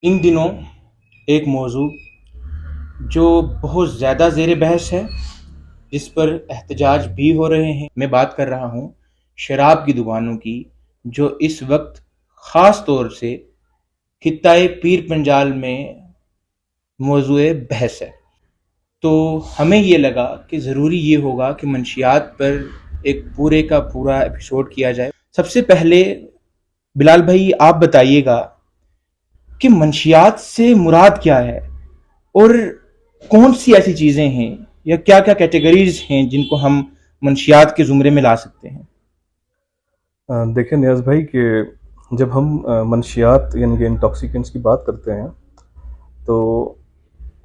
इन दिनों एक मौजू जो बहुत ज़्यादा ज़ेर बहस है, जिस पर एहतजाज भी हो रहे हैं, मैं बात कर रहा हूँ शराब की दुकानों की, जो इस वक्त ख़ास तौर से खित्ताए पीर पंजाल में मौजूए बहस है। तो हमें ये लगा कि ज़रूरी ये होगा कि मंशियात पर एक पूरे का पूरा एपिसोड किया जाए। सबसे पहले बिलाल भाई आप बताइएगा कि मंशियात से मुराद क्या है और कौन सी ऐसी चीज़ें हैं या क्या क्या कैटेगरीज हैं जिनको हम मंशियात के ज़ुमरे में ला सकते हैं। देखिए नियाज़ भाई कि जब हम मंशियात यानी कि इंटॉक्सिकेंट्स की बात करते हैं तो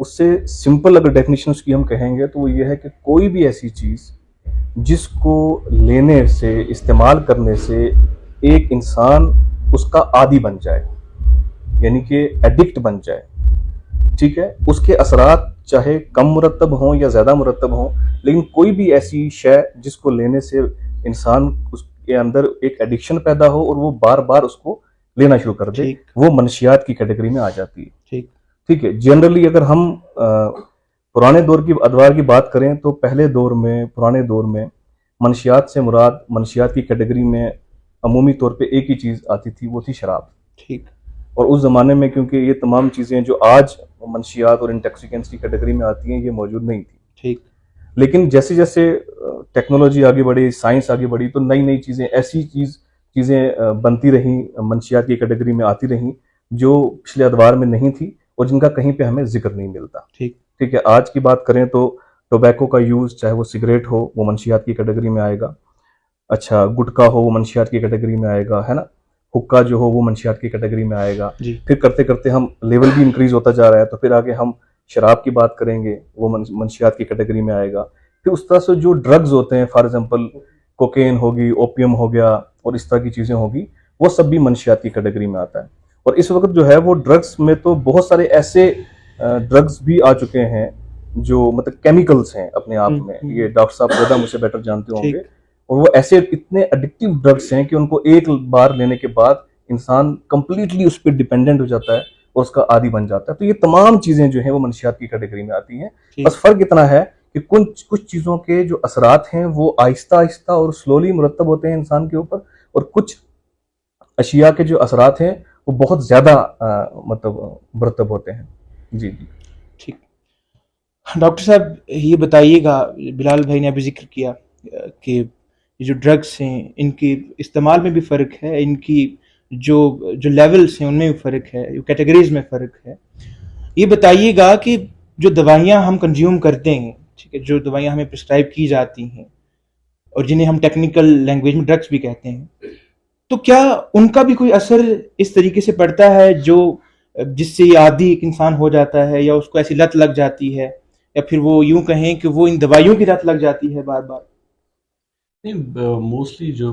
उससे सिंपल अगर डेफिनेशन उसकी हम कहेंगे तो वो ये है कि कोई भी ऐसी चीज़ जिसको लेने से, इस्तेमाल करने से एक इंसान उसका आदी बन जाए, यानी कि एडिक्ट बन जाए। ठीक है, उसके असरात चाहे कम मुरतब हों या ज़्यादा मुरतब हों, लेकिन कोई भी ऐसी शय जिसको लेने से इंसान उसके अंदर एक एडिक्शन पैदा हो और वो बार बार उसको लेना शुरू कर दे, वो मनशियात की कैटेगरी में आ जाती है। ठीक ठीक है, जनरली अगर हम पुराने दौर की अदवार की बात करें तो पहले दौर में, पुराने दौर में मनशियात से मुराद, मनशियात की कैटेगरी में अमूमी तौर पे एक ही चीज़ आती थी, वो थी शराब। ठीक। और उस ज़माने में क्योंकि ये तमाम चीज़ें जो आज मंशियात और इंटॉक्सिकेंट्स की कैटेगरी में आती हैं, ये मौजूद नहीं थी। ठीक। लेकिन जैसे जैसे टेक्नोलॉजी आगे बढ़ी, साइंस आगे बढ़ी, तो नई नई चीज़ें, ऐसी चीज़ें बनती रहीं, मंशियात की कैटेगरी में आती रहीं जो पिछले अदवार में नहीं थी और जिनका कहीं पे हमें जिक्र नहीं मिलता। ठीक है, आज की बात करें तो टोबैको का यूज़, चाहे वो सिगरेट हो, वो मंशियात की कैटेगरी में आएगा। अच्छा, गुटखा हो, वो मंशियात की कैटेगरी में आएगा, है ना। हुक्का जो हो वो मंशियात की कैटेगरी में आएगा। फिर करते करते हम लेवल भी इंक्रीज होता जा रहा है, तो फिर आगे हम शराब की बात करेंगे, वो मंशियात की कैटेगरी में आएगा। फिर उस तरह से जो ड्रग्स होते हैं, फॉर एग्जांपल कोकेन होगी, ओपियम हो गया और इस तरह की चीज़ें होगी, वो सब भी मंशियात की कैटेगरी में आता है। और इस वक्त जो है वो ड्रग्स में तो बहुत सारे ऐसे ड्रग्स भी आ चुके हैं जो मतलब केमिकल्स हैं अपने आप में, ये डॉक्टर साहब ज़्यादा मुझसे बेटर जानते होंगे। और वो ऐसे इतने एडिक्टिव ड्रग्स हैं कि उनको एक बार लेने के बाद इंसान कंप्लीटली उस पर डिपेंडेंट हो जाता है और उसका आदी बन जाता है। तो ये तमाम चीज़ें जो हैं वो मंशियात की कैटेगरी में आती हैं। बस फ़र्क इतना है कि कुछ चीज़ों के जो असरात हैं वो आहिस्ता आहिस्ता और स्लोली मुरतब होते हैं इंसान के ऊपर, और कुछ अशिया के जो असरात हैं वो बहुत ज़्यादा मतलब मुरतब होते हैं। जी जी ठीक। डॉक्टर साहब ये बताइएगा, बिलाल भाई ने अभी जिक्र किया कि ये जो ड्रग्स हैं इनके इस्तेमाल में भी फ़र्क है, इनकी जो जो लेवल्स हैं उनमें भी फ़र्क है, कैटेगरीज में फ़र्क है। ये बताइएगा कि जो दवाइयाँ हम कंज्यूम करते हैं, ठीक है, जो दवाइयाँ हमें प्रिस्क्राइब की जाती हैं और जिन्हें हम टेक्निकल लैंग्वेज में ड्रग्स भी कहते हैं, तो क्या उनका भी कोई असर इस तरीके से पड़ता है जो जिससे ये आदी एक इंसान हो जाता है, या उसको ऐसी लत लग जाती है, या फिर वो यूं कहें कि वो इन दवाइयों की लत लग जाती है बार बार? नहीं, मोस्टली जो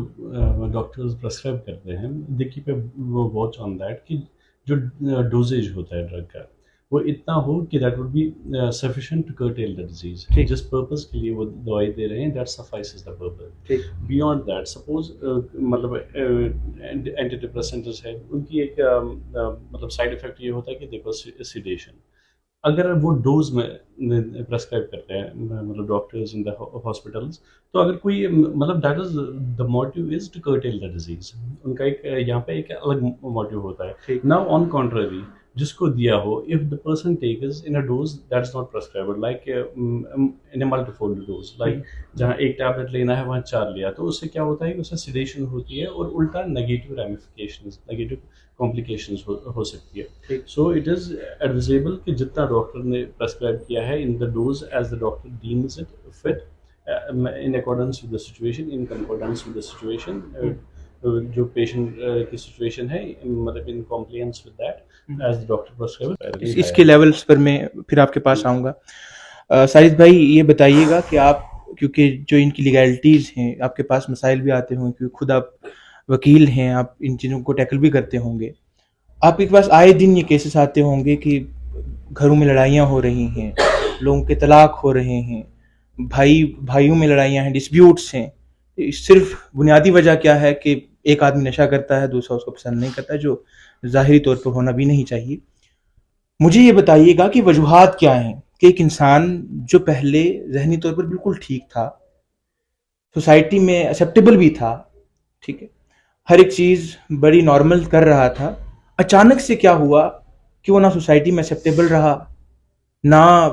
डॉक्टर्स प्रेस्क्राइब करते हैं, दे कीप वो वॉच ऑन दैट कि जो डोजेज होता है ड्रग का वो इतना हो कि that would be sufficient to curtail the disease. जिस पर्पस के लिए वो दवाई दे रहे हैं, that suffices the purpose. Beyond that suppose मतलब एंटी डिप्रेसेंट्स है, उनकी एक मतलब साइड इफेक्ट ये होता है कि देखो सिडेशन, अगर वो डोज में प्रेस्क्राइब करते हैं मतलब डॉक्टर्स इन द हॉस्पिटल्स, तो अगर कोई मतलब that is the motive is to curtail the disease, उनका एक यहाँ पे एक अलग मोटिव होता है। नाउ ऑन कॉन्ट्ररी, जिसको दिया हो, if the person takes in a dose that is not prescribed, like in a multifold dose, like जहाँ एक टैबलेट लेना है वहाँ 4 लिया, तो उससे क्या होता है कि उससे सिडेशन होती है और उल्टा नेगेटिव रैमिफिकेशंस, नेगेटिव कॉम्प्लिकेशंस हो सकती है। सो इट इज़ एडवाइजेबल कि जितना डॉक्टर ने प्रेस्क्राइब किया है in the dose as the doctor deems it fit, in accordance with the situation, in concordance with the situation, जो पेशेंट की सिचुएशन है, मतलब in compliance with that as the doctor prescribe. इसके levels पर मैं फिर आपके पास आऊँगा। साजिद भाई ये बताइएगा कि आप, क्योंकि जो इनकी लीगैलिटीज़ हैं, आपके पास मसाइल भी आते होंगे क्योंकि खुद आप वकील हैं, आप इन चीज़ों को टैकल भी करते होंगे। आपके पास आए दिन ये केसेस आते होंगे कि घरों में लड़ाइयाँ हो रही हैं, लोगों के तलाक हो रहे हैं, भाइयों में लड़ाइयाँ हैं, डिस्प्यूट्स हैं। सिर्फ बुनियादी वजह क्या है कि एक आदमी नशा करता है, दूसरा उसको पसंद नहीं करता, जो ज़ाहिरी तौर पर होना भी नहीं चाहिए। मुझे ये बताइएगा कि वजूहात क्या हैं कि एक इंसान जो पहले ज़हनी तौर पर बिल्कुल ठीक था, सोसाइटी में एक्सेप्टेबल भी था, ठीक है, हर एक चीज़ बड़ी नॉर्मल कर रहा था, अचानक से क्या हुआ कि वो ना सोसाइटी में एक्सेप्टेबल रहा, ना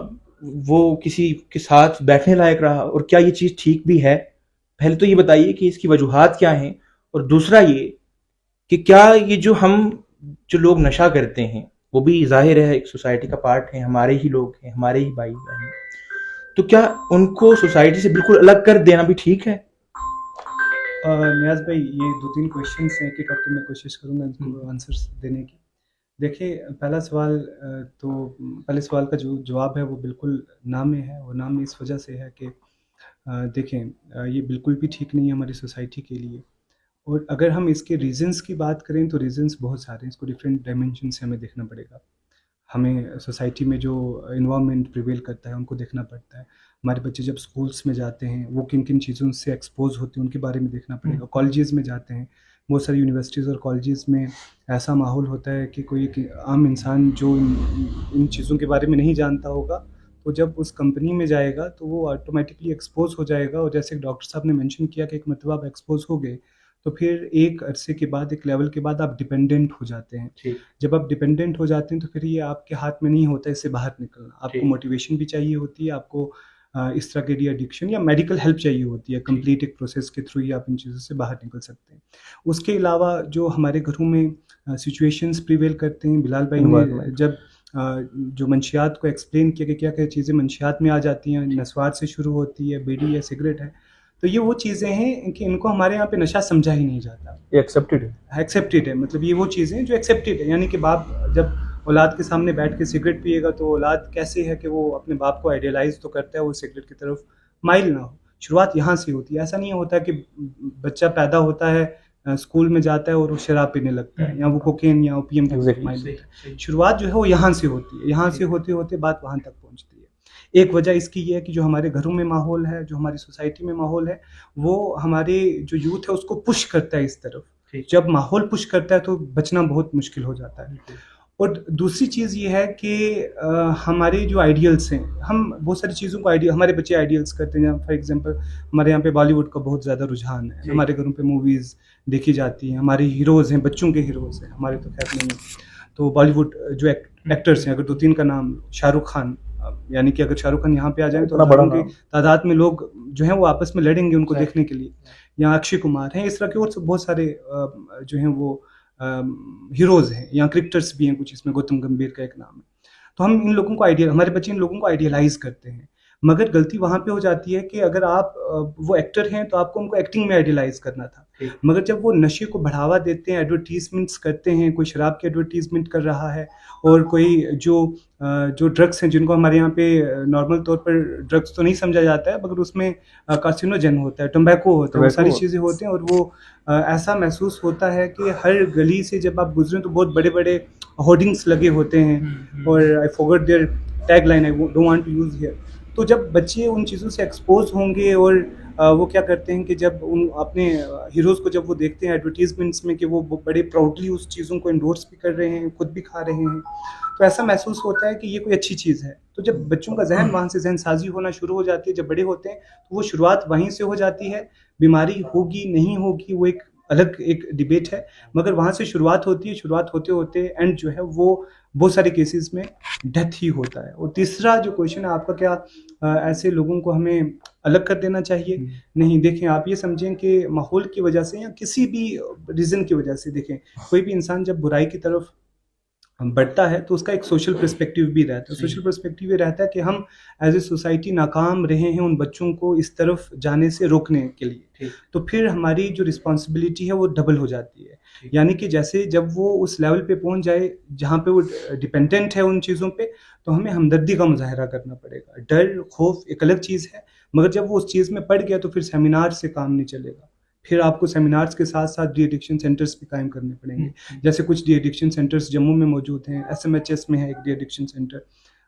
वो किसी के साथ बैठने लायक रहा, और क्या ये चीज़ ठीक भी है? पहले तो ये बताइए कि इसकी वजूहात क्या हैं, और दूसरा ये कि क्या ये जो लोग नशा करते हैं, वो भी ज़ाहिर है एक सोसाइटी का पार्ट है, हमारे ही लोग हैं, हमारे ही भाई बहन, तो क्या उनको सोसाइटी से बिल्कुल अलग कर देना भी ठीक है? नियाज भाई, ये 2-3 क्वेश्चंस हैं, एक-एक करके मैं कोशिश करूँगा इनको आंसर्स देने की। देखिए, पहले सवाल का जो जवाब है वो बिल्कुल ना में है, और ना में इस वजह से है कि देखें, ये बिल्कुल भी ठीक नहीं है हमारी सोसाइटी के लिए। और अगर हम इसके रीज़न्स की बात करें तो रीज़न्स बहुत सारे हैं, इसको डिफरेंट डायमेंशन से हमें देखना पड़ेगा। हमें सोसाइटी में जो एनवायरनमेंट प्रिवेल करता है उनको देखना पड़ता है। हमारे बच्चे जब स्कूल्स में जाते हैं वो किन किन चीज़ों से एक्सपोज होते हैं उनके बारे में देखना पड़ेगा। कॉलेजेस में जाते हैं, बहुत सारी यूनिवर्सिटीज़ और कॉलेजेस में ऐसा माहौल होता है कि कोई एक आम इंसान जो इन चीज़ों के बारे में नहीं जानता होगा, तो जब उस कंपनी में जाएगा तो वो ऑटोमेटिकली एक्सपोज हो जाएगा। और जैसे डॉक्टर साहब ने मेंशन किया कि एक मरतबा आप एक्सपोज हो गए तो फिर एक अरसे के बाद, एक लेवल के बाद आप डिपेंडेंट हो जाते हैं। जब आप डिपेंडेंट हो जाते हैं तो फिर ये आपके हाथ में नहीं होता इससे बाहर निकलना। आपको मोटिवेशन भी चाहिए होती है, आपको इस तरह के डी एडिक्शन या मेडिकल हेल्प चाहिए होती है। कंप्लीट एक प्रोसेस के थ्रू ही आप इन चीज़ों से बाहर निकल सकते हैं। उसके अलावा जो हमारे घरों में सिचुएशंस प्रिवेल करते हैं, बिलाल भाई ने जब जो मंशियात को एक्सप्लेन किया कि क्या क्या चीज़ें मंशियात में आ जाती हैं, नस्वार से शुरू होती है, बीड़ी है, सिगरेट है, तो ये वो चीज़ें हैं कि इनको हमारे यहाँ पे नशा समझा ही नहीं जाता। ये एक्सेप्टेड है, एक्सेप्टेड है, मतलब ये वो चीज़ें हैं जो एक्सेप्टेड है। यानी कि बाप जब औलाद के सामने बैठ के सिगरेट पिएगा तो औलाद कैसे है कि वो अपने बाप को आइडियलाइज तो करता है, वो सिगरेट की तरफ माइल ना हो। शुरुआत यहाँ से होती है। ऐसा नहीं होता कि बच्चा पैदा होता है, स्कूल में जाता है और वो शराब पीने लगता है, या वो कोकेन या ओपीएम की तरफ माइल होता है। शुरुआत जो है वो यहाँ से होती है। यहाँ से होते होते बात वहाँ तक पहुँचती है। एक वजह इसकी ये है कि जो हमारे घरों में माहौल है, जो हमारी सोसाइटी में माहौल है, वो हमारे जो यूथ है उसको पुश करता है इस तरफ। जब माहौल पुश करता है तो बचना बहुत मुश्किल हो जाता है। और दूसरी चीज़ ये है कि हमारे जो आइडियल्स हैं, हम बहुत सारी चीज़ों को हमारे बच्चे आइडियल्स करते हैं। फॉर एग्जांपल हमारे यहाँ पे बॉलीवुड का बहुत ज़्यादा रुझान है, हमारे घरों पे मूवीज़ देखी जाती हैं, हमारे हीरोज़ हैं, बच्चों के हीरोज़ हैं, हमारे तो खैर नहीं है। तो बॉलीवुड जो एक्टर्स हैं, अगर 2-3 का नाम, शाहरुख खान, यानी कि अगर शाहरुख खान यहाँ पे आ जाए तो बड़ी तादाद में लोग जो हैं वो आपस में लड़ेंगे उनको देखने के लिए। या अक्षय कुमार हैं, इस तरह के और बहुत सारे जो हैं वो हीरोज़ हैं, या क्रिकेटर्स भी हैं कुछ, इसमें गौतम गंभीर का एक नाम है। तो हम इन लोगों को हमारे बच्चे इन लोगों को आइडियलाइज करते हैं। मगर गलती वहाँ पे हो जाती है कि अगर आप वो एक्टर हैं तो आपको उनको एक्टिंग में आइडियलाइज करना था। मगर जब वो नशे को बढ़ावा देते हैं, एडवर्टीजमेंट्स करते हैं, कोई शराब की एडवर्टीजमेंट कर रहा है, और कोई जो ड्रग्स हैं जिनको हमारे यहाँ पे नॉर्मल तौर पर ड्रग्स तो नहीं समझा जाता है, मगर उसमें कार्सिनोजन होता है, टोबैको होता है, वो सारी चीज़ें होती हैं। और वो ऐसा महसूस होता है कि हर गली से जब आप गुजरें तो बहुत बड़े बड़े होर्डिंग्स लगे होते हैं, और I forgot their tag line, I don't want to use here. तो जब बच्चे उन चीज़ों से एक्सपोज होंगे, और वो क्या करते हैं कि जब उन अपने हीरोज़ को जब वो देखते हैं एडवर्टीजमेंट्स में कि वो बड़े प्राउडली उस चीज़ों को एंडोर्स भी कर रहे हैं, खुद भी खा रहे हैं, तो ऐसा महसूस होता है कि ये कोई अच्छी चीज़ है। तो जब बच्चों का जहन वहाँ से जहन साजी होना शुरू हो जाती है, जब बड़े होते हैं तो वो शुरुआत वहीं से हो जाती है। बीमारी होगी नहीं होगी वो एक अलग एक डिबेट है, मगर वहाँ से शुरुआत होती है। शुरुआत होते होते एंड जो है वो बहुत सारे केसेस में डेथ ही होता है। और तीसरा जो क्वेश्चन है आपका, क्या ऐसे लोगों को हमें अलग कर देना चाहिए? नहीं, देखें, आप ये समझें कि माहौल की वजह से या किसी भी रीज़न की वजह से, देखें, कोई भी इंसान जब बुराई की तरफ बढ़ता है तो उसका एक सोशल पर्सपेक्टिव भी रहता है। सोशल पर्सपेक्टिव ये रहता है कि हम एज ए सोसाइटी नाकाम रहे हैं उन बच्चों को इस तरफ जाने से रोकने के लिए। तो फिर हमारी जो रिस्पॉन्सिबिलिटी है वो डबल हो जाती है। यानी कि जैसे जब वो उस लेवल पे पहुंच जाए जहाँ पे वो डिपेंडेंट है उन चीज़ों पे, तो हमें हमदर्दी का मुजाहरा करना पड़ेगा। डर, खौफ एक अलग चीज़ है, मगर जब वो उस चीज़ में पड़ गया तो फिर सेमिनार से काम नहीं चलेगा। फिर आपको सेमिनार्स के साथ साथ डी एडिक्शन सेंटर्स भी कायम करने पड़ेंगे। जैसे कुछ डी एडिक्शन सेंटर्स जम्मू में मौजूद हैं, SMHS में है एक डी एडिक्शन सेंटर,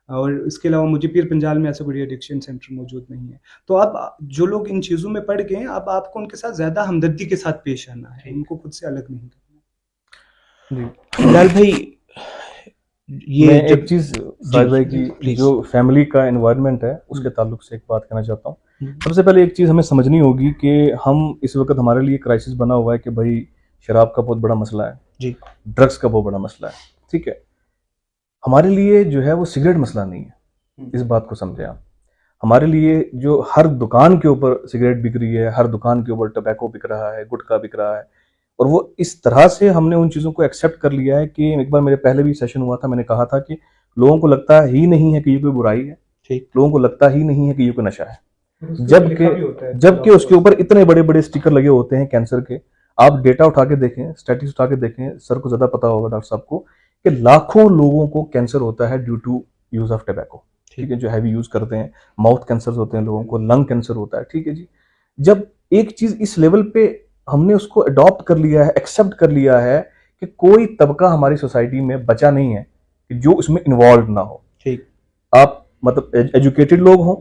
और इसके अलावा मुझे पीर पंजाल में ऐसा कोई डी एडिक्शन सेंटर मौजूद नहीं है। तो अब जो लोग इन चीज़ों में पड़ गए हैं, अब आपको उनके साथ ज़्यादा हमदर्दी के साथ पेश आना है, उनको खुद से अलग नहीं करना। बिलाल भाई, मैं एक चीज साहिद भाई की प्लीज। जो फैमिली का एनवायरनमेंट है उसके ताल्लुक से एक बात कहना चाहता हूँ। हम्म। सबसे पहले एक चीज हमें समझनी होगी कि हम इस वक्त हमारे लिए क्राइसिस बना हुआ है कि भाई शराब का बहुत बड़ा मसला है जी। ड्रग्स का बहुत बड़ा मसला है, ठीक है। हमारे लिए जो है वो सिगरेट मसला नहीं है, इस बात को समझे आप। हमारे लिए जो हर दुकान के ऊपर सिगरेट बिक रही है, हर दुकान के ऊपर टबैको बिक रहा है, गुटखा बिक रहा है, और वो इस तरह से हमने उन चीज़ों को एक्सेप्ट कर लिया है कि एक बार मेरे पहले भी सेशन हुआ था, मैंने कहा था कि लोगों को लगता ही नहीं है कि ये कोई बुराई है, ठीक। लोगों को लगता ही नहीं है कि ये कोई नशा है, लिखा भी होता है। जबकि उसके ऊपर इतने बड़े बड़े स्टिकर लगे होते हैं कैंसर के। आप डेटा उठा के देखें, स्टैटिस्टिक्स उठा के देखें, सर को ज्यादा पता होगा डॉक्टर साहब को, कि लाखों लोगों को कैंसर होता है due to use of tobacco, ठीक है, जो हैवी यूज करते हैं। माउथ कैंसर होते हैं लोगों को, लंग कैंसर होता है, ठीक है जी। जब एक चीज इस लेवल पे हमने उसको अडॉप्ट कर लिया है, एक्सेप्ट कर लिया है कि कोई तबका हमारी सोसाइटी में बचा नहीं है कि जो उसमें इन्वॉल्व ना हो, ठीक। आप मतलब एजुकेटेड लोग हों,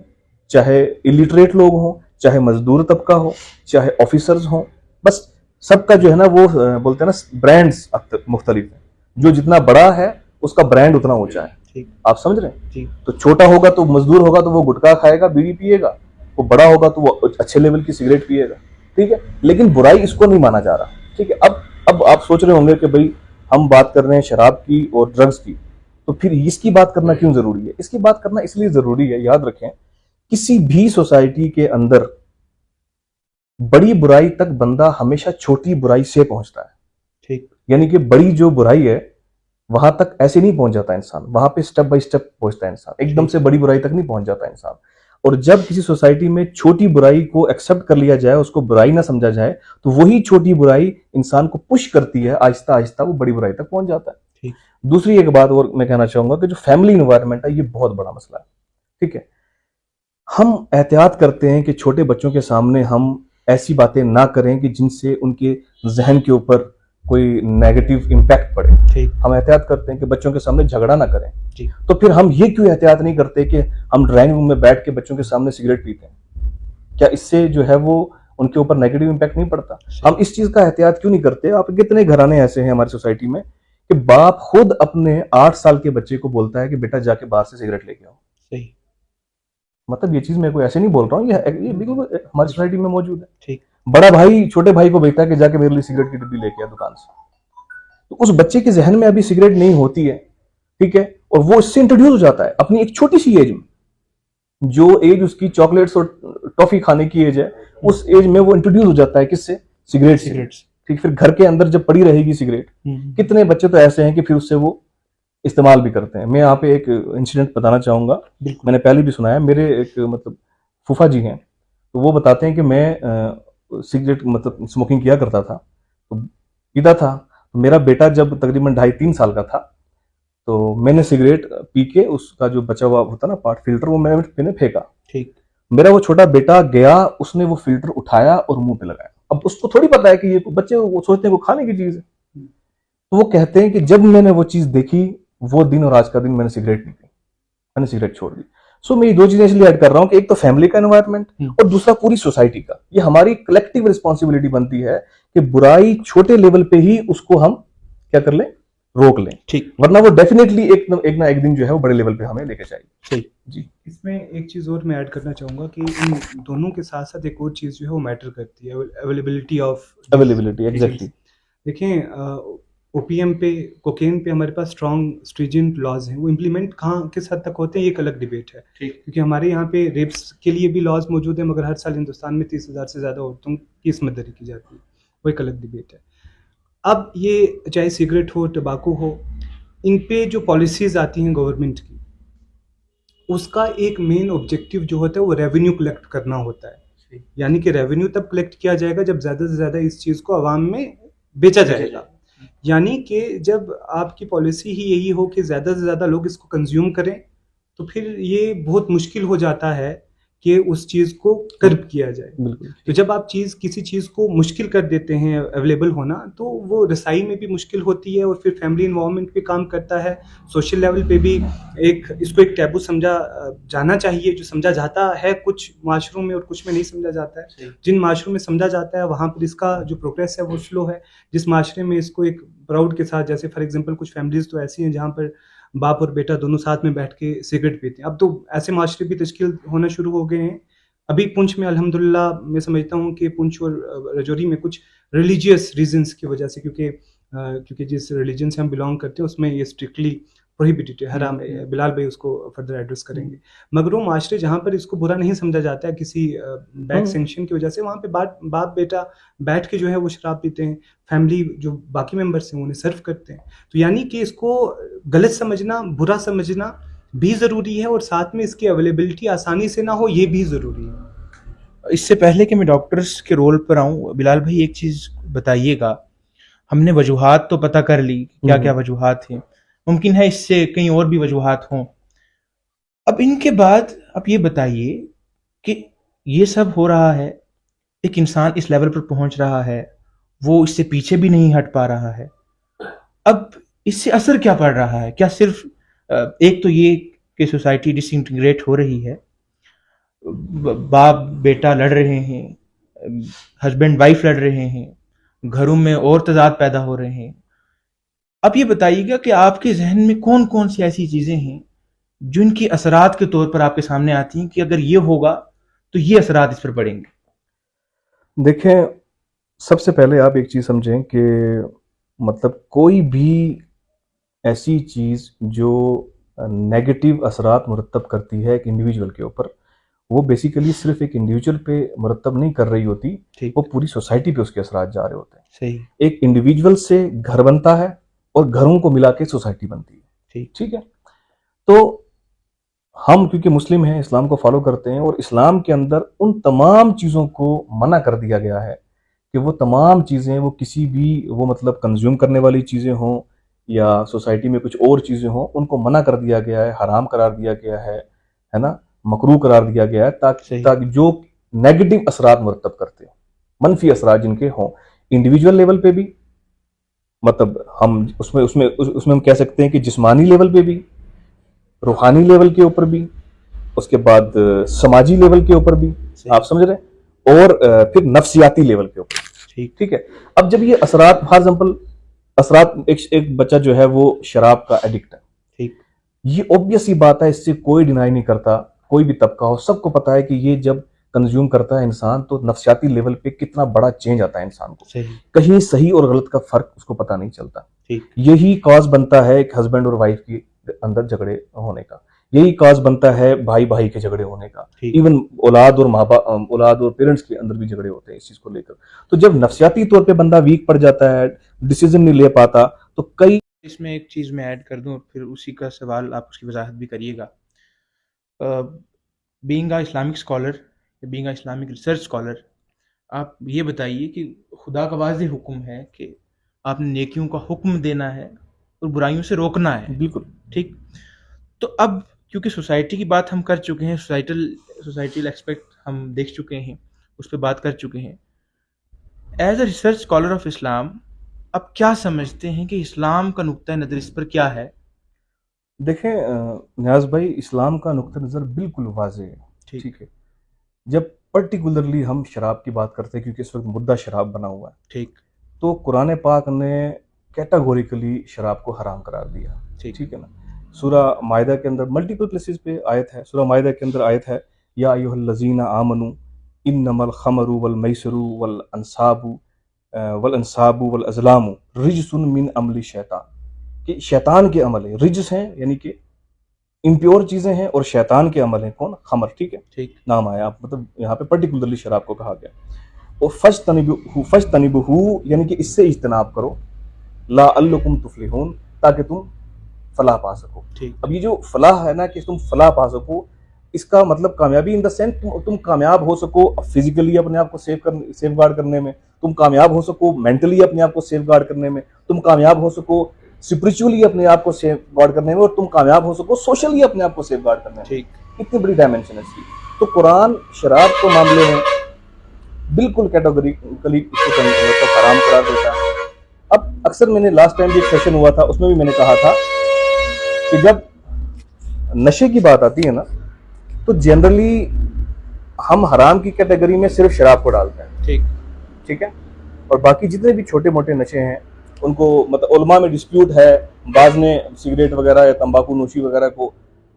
चाहे इलिटरेट लोग हों, चाहे मजदूर तबका हो, चाहे ऑफिसर्स हों, बस सबका जो है ना वो बोलते हैं ना ब्रांड्स मुख्तलिफ है, जो जितना बड़ा है उसका ब्रांड उतना ऊंचा है, ठीक। आप समझ रहे हैं जी। तो छोटा होगा तो मजदूर होगा तो वो गुटखा खाएगा, बीड़ी पिएगा, वो बड़ा होगा तो वो अच्छे लेवल की सिगरेट पिएगा, ठीक है। लेकिन बुराई इसको नहीं माना जा रहा, ठीक है। अब आप सोच रहे होंगे कि भाई हम बात कर रहे हैं शराब की और ड्रग्स की, तो फिर इसकी बात करना क्यों जरूरी है? इसकी बात करना इसलिए जरूरी है, याद रखें, किसी भी सोसाइटी के अंदर बड़ी बुराई तक बंदा हमेशा छोटी बुराई से पहुंचता है, ठीक। यानी कि बड़ी जो बुराई है वहां तक ऐसे नहीं पहुंच जाता इंसान, वहां पे स्टेप बाय स्टेप पहुंचता है इंसान, एकदम से बड़ी बुराई तक नहीं पहुंच जाता इंसान। और जब किसी सोसाइटी में छोटी बुराई को एक्सेप्ट कर लिया जाए, उसको बुराई ना समझा जाए, तो वही छोटी बुराई इंसान को पुश करती है, आहिस्ता आहिस्ता वो बड़ी बुराई तक पहुंच जाता है, ठीक। दूसरी एक बात और मैं कहना चाहूंगा कि जो फैमिली इन्वायरमेंट है ये बहुत बड़ा मसला है, ठीक है। हम एहतियात करते हैं कि छोटे बच्चों के सामने हम ऐसी बातें ना करें कि जिनसे उनके जहन के ऊपर कोई नेगेटिव इम्पैक्ट पड़े, ठीक। हम एहतियात करते हैं कि बच्चों के सामने झगड़ा ना करें, जी। तो फिर हम ये क्यों एहतियात नहीं करते कि हम ड्राइंग रूम में बैठ के बच्चों के सामने सिगरेट पीते हैं? क्या इससे जो है वो उनके ऊपर नेगेटिव इम्पैक्ट नहीं पड़ता? हम इस चीज का एहतियात क्यों नहीं करते? आप कितने घराने ऐसे हैं हमारी सोसाइटी में कि बाप खुद अपने 8 साल के बच्चे को बोलता है कि बेटा जाके बाहर से सिगरेट लेके आओ। सही। मतलब ये चीज मैं कोई ऐसे नहीं बोल रहा हूँ, ये बिल्कुल हमारी सोसाइटी में मौजूद है। ठीक। बड़ा भाई छोटे भाई को भेजता है कि जाके मेरे लिए सिगरेट की डिब्बी लेके आ दुकान से, तो उस बच्चे के जहन में अभी सिगरेट नहीं होती है, ठीक है, और वो इससे इंट्रोड्यूस हो जाता है अपनी एक छोटी सी एज में, जो एज उसकी चॉकलेट्स और टॉफी खाने की एज है, उस एज में वो इंट्रोड्यूस हो जाता है किससे? सिगरेट से, ठीक। फिर घर के अंदर जब पड़ी रहेगी सिगरेट, कितने बच्चे तो ऐसे हैं कि फिर उससे वो इस्तेमाल भी करते हैं। मैं यहाँ पे एक इंसिडेंट बताना चाहूंगा, मैंने पहले भी सुनाया, मेरे एक मतलब फूफा जी हैं, तो वो बताते हैं कि मैं सिगरेट मतलब स्मोकिंग किया करता था, तो पीता था। तो मेरा बेटा जब तकरीबन 2.5-3 साल का था, तो मैंने सिगरेट पी के उसका जो बचा हुआ होता ना पार्ट फिल्टर, वो मैंने फेंका, ठीक। मेरा वो छोटा बेटा गया, उसने वो फिल्टर उठाया और मुंह पे लगाया। अब उसको थोड़ी पता है कि ये बच्चे वो सोचते हैं वो खाने की चीज है, तो वो कहते हैं कि जब मैंने वो चीज देखी, वो दिन और आज का दिन मैंने सिगरेट नहीं पी, मैंने सिगरेट छोड़ दी। सो मैं ये दो चीजें इसलिए ऐड कर रहा हूं कि एक तो फैमिली का एनवायरनमेंट और दूसरा पूरी सोसाइटी का। ये हमारी कलेक्टिव रिस्पॉन्सिबिलिटी बनती है कि बुराई छोटे लेवल पे ही उसको हम क्या कर लें, रोक लें, ठीक। वरना वो डेफिनेटली एक ना एक दिन जो है वो बड़े लेवल पे हमें लेके जाएगी। ठीक जी। इसमें एक चीज और मैं ऐड करना चाहूंगा कि इन दोनों के साथ साथ एक और चीज जो है वो मैटर करती है, अवेलेबिलिटी। एग्जैक्टली। देखें, ओपीएम पे, कोकेन पे हमारे पास स्ट्रॉन्ग स्ट्रिजेंट लॉज हैं, वो इम्प्लीमेंट कहाँ किस हद तक होते हैं ये एक अलग डिबेट है, क्योंकि हमारे यहाँ पे रेप्स के लिए भी लॉज मौजूद है, मगर हर साल हिंदुस्तान में 30,000 से ज़्यादा औरतों की इसमत दरी की जाती है, वो एक अलग डिबेट है। अब ये चाहे सिगरेट हो, टबाकू हो, इन पे जो पॉलिसीज़ आती हैं गवर्नमेंट की, उसका एक मेन ऑब्जेक्टिव जो होता है वो रेवेन्यू कलेक्ट करना होता है, यानी कि रेवेन्यू तब कलेक्ट किया जाएगा जब ज़्यादा से ज़्यादा इस चीज़ को आवाम में बेचा जाएगा। यानी कि जब आपकी पॉलिसी ही यही हो कि ज़्यादा से ज़्यादा लोग इसको कंज्यूम करें, तो फिर ये बहुत मुश्किल हो जाता है कि उस चीज़ को कर्ब किया जाए। तो जब आप किसी चीज़ को मुश्किल कर देते हैं अवेलेबल होना, तो वो रसाई में भी मुश्किल होती है और फिर फैमिली इन्वॉल्वमेंट पे काम करता है, सोशल लेवल पे भी इसको एक टैबू समझा जाना चाहिए, जो समझा जाता है कुछ माशरों में और कुछ में नहीं समझा जाता है। जिन माशरों में समझा जाता है वहाँ पर इसका जो प्रोग्रेस है वो स्लो है, जिस माशरे में इसको एक प्राउड के साथ, जैसे फॉर एग्जाम्पल कुछ फैमिलीज तो ऐसी हैं जहाँ पर बाप और बेटा दोनों साथ में बैठ के सिगरेट पीते हैं। अब तो ऐसे माशरे भी तश्कील होना शुरू हो गए हैं। अभी पुंछ में अल्हम्दुलिल्लाह मैं समझता हूँ कि पुंछ और रजौरी में कुछ रिलीजियस रीजंस की वजह से, क्योंकि जिस रिलीजन से हम बिलोंग करते हैं उसमें ये स्ट्रिक्टली प्रोहिबिटेड है, हराम है। बिलाल भाई उसको फर्दर एड्रेस करेंगे। मगर वो माशरे जहाँ पर इसको बुरा नहीं समझा जाता है किसी बैक सेंक्शन की वजह से, वहाँ पे बाप बेटा बैठ के जो है वो शराब पीते हैं, फैमिली जो बाकी मेंबर्स हैं उन्हें सर्व करते हैं। तो यानी कि इसको गलत समझना, बुरा समझना भी ज़रूरी है, और साथ में इसकी अवेलेबिलिटी आसानी से ना हो ये भी ज़रूरी है। इससे पहले कि मैं डॉक्टर्स के रोल पर आऊँ, बिलाल भाई एक चीज़ बताइएगा। हमने वजूहात तो पता कर ली, क्या क्या वजूहात हैं, मुमकिन है इससे कहीं और भी वजूहात हों। अब इनके बाद आप ये बताइए कि ये सब हो रहा है, एक इंसान इस लेवल पर पहुंच रहा है, वो इससे पीछे भी नहीं हट पा रहा है। अब इससे असर क्या पड़ रहा है? क्या सिर्फ एक तो ये कि सोसाइटी डिसइंटीग्रेट हो रही है, बाप बेटा लड़ रहे हैं, हस्बैंड वाइफ लड़ रहे हैं, घरों में और तजाद पैदा हो रहे हैं। अब ये बताइएगा कि आपके जहन में कौन कौन सी ऐसी चीजें हैं जिनकी असरात के तौर पर आपके सामने आती हैं कि अगर ये होगा तो ये असरात इस पर पड़ेंगे। देखें, सबसे पहले आप एक चीज़ समझें कि मतलब कोई भी ऐसी चीज़ जो नेगेटिव असरात मुरतब करती है एक इंडिविजुअल के ऊपर, वो बेसिकली सिर्फ एक इंडिविजुअल पे मुरतब नहीं कर रही होती, वो पूरी सोसाइटी पे उसके असरात जा रहे होते हैं। सही। एक इंडिविजुअल से घर बनता है और घरों को मिला के सोसाइटी बनती है। ठीक है। तो हम क्योंकि मुस्लिम हैं, इस्लाम को फॉलो करते हैं, और इस्लाम के अंदर उन तमाम चीज़ों को मना कर दिया गया है कि वो तमाम चीज़ें, वो किसी भी वो मतलब कंज्यूम करने वाली चीज़ें हों या सोसाइटी में कुछ और चीज़ें हों, उनको मना कर दिया गया है, हराम करार दिया गया है ना, मकरूह करार दिया गया है, ताकि जो नेगेटिव असरात मुरतब करते हैं, मनफी असरात जिनके हों, इंडिविजुअल लेवल पे भी, मतलब हम उसमें हम कह सकते हैं कि जिस्मानी लेवल पे भी, रूहानी लेवल के ऊपर भी, उसके बाद समाजी लेवल के ऊपर भी, आप समझ रहे हैं, और फिर नफ्सियाती लेवल के ऊपर। ठीक है। अब जब ये असरात, फॉर एग्जांपल असरात, एक बच्चा जो है वो शराब का एडिक्ट है, ठीक, ये ऑब्वियस ही बात है, इससे कोई डिनाई नहीं करता, कोई भी तबका हो, सबको पता है कि ये जब कंज्यूम करता है इंसान तो नफ्सियाती लेवल पे कितना बड़ा चेंज आता है इंसान को। कहीं सही और गलत का फर्क उसको पता नहीं चलता। यही कॉज बनता है एक हस्बैंड और वाइफ के अंदर झगड़े होने का, यही कॉज बनता है भाई भाई के झगड़े होने का, इवन औलाद और पेरेंट्स के अंदर भी झगड़े होते हैं इस चीज को लेकर। तो जब नफ्सियाती तौर पे बंदा वीक पड़ जाता है, डिसीजन नहीं ले पाता, तो कई, इसमें एक चीज मैं ऐड कर दूं, फिर उसी का सवाल आप उसकी वजाहत भी करिएगा। Being a Islamic scholar, being a Islamic research scholar, आप ये बताइए कि खुदा का वाज़ेह हुक्म है कि आपने नेकियों का हुक्म देना है और बुराइयों से रोकना है। बिल्कुल ठीक। तो अब क्योंकि सोसाइटी की बात हम कर चुके हैं, सोसाइटल एक्सपेक्ट हम देख चुके हैं, उस पर बात कर चुके हैं, as a research scholar of Islam अब क्या समझते हैं कि इस्लाम का नुक्ता नज़र इस पर क्या है? देखें न्याज भाई, इस्लाम का नुक्ता नज़र बिल्कुल वाज़ेह है। ठीक है। जब पर्टिकुलरली हम शराब की बात करते हैं, क्योंकि इस वक्त मुद्दा शराब बना हुआ है, ठीक, तो कुरान पाक ने कैटेगोरिकली शराब को हराम करार दिया। ठीक है ना। सूरा मायदा के अंदर मल्टीपल प्लेसेस पे आयत है, सूरा मायदा के अंदर आयत है, या अय्युहल्लज़ीना आमनू इन्नमल खमरु वल मैसरू वल अंसाबु वल अज़लामु रिजसुन मिन अमली शैतान, कि शैतान के अमल है, रिजस हैं यानी कि इम्प्योर चीजें हैं, और शैतान के अमल हैं कौन? खमर। ठीक है, ठीक नाम आया, मतलब यहाँ पे पर्टिकुलरली शराब को कहा गया। और फज्तनिबुहू यानी कि इससे इज्तनाब करो, लअल्लकुम तुफ्लिहून, ताकि तुम फलाह पा सको। ठीक। अब ये जो फलाह है ना, कि तुम फलाह पा सको, इसका मतलब कामयाबी इन द सेंस तुम कामयाब हो सको फिजिकली अपने आप को सेफ गार्ड करने में, तुम कामयाब हो सको मेंटली अपने आप को सेफ गार्ड करने में, तुम कामयाब हो सको स्पिरिचुअली अपने आप को सेफ गार्ड करने में, और तुम कामयाब हो सको सोशली अपने आप को सेफ गार्ड करने में। ठीक। इतनी बड़ी डायमेंशन है इसकी। तो कुरान शराब के मामले में बिल्कुल कैटेगोरिकली इसको हराम करार देता है। अब अक्सर मैंने लास्ट टाइम भी एक सेशन हुआ था, उसमें भी मैंने कहा था कि जब नशे की बात आती है ना, तो जनरली हम हराम की कैटेगरी में सिर्फ शराब को डालते हैं। ठीक है। और बाकी जितने भी छोटे मोटे नशे हैं उनको, मतलब उलमा में डिस्प्यूट है बाज़ ने सिगरेट वगैरह या तंबाकू नोशी वगैरह को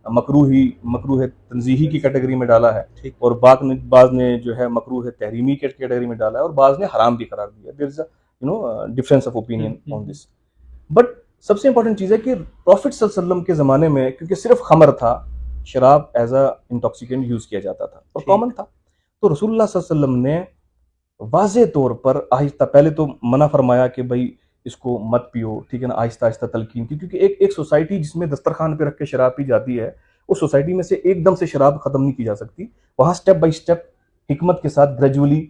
मकरूह तंजीही की कैटेगरी में डाला है, और बाज़ ने जो है मकरूह तहरीमी की कैटेगरी में डाला है, और बाज़ ने हराम भी करार दिया। There is a difference of opinion on this. But सबसे इंपॉर्टेंट चीज़ है कि प्रॉफिट सल्लल्लाहु अलैहि वसल्लम के ज़माने में क्योंकि सिर्फ खमर था, शराब एज अ इंटॉक्सिकेंट यूज़ किया जाता था और कॉमन था, तो रसूलुल्लाह सल्लल्लाहु अलैहि वसल्लम ने वाज़े तौर पर आहिस्ता पहले तो मना फरमाया कि भाई इसको मत पियो, ठीक है ना, आहिस्ता आहिस्ता तलकीन की, क्योंकि एक सोसाइटी जिसमें दस्तरखान पे रख के शराब पी जाती है, उस सोसाइटी में से एकदम से शराब खत्म नहीं की जा सकती, वहाँ स्टेप बाय स्टेप हिकमत के साथ ग्रेजुअली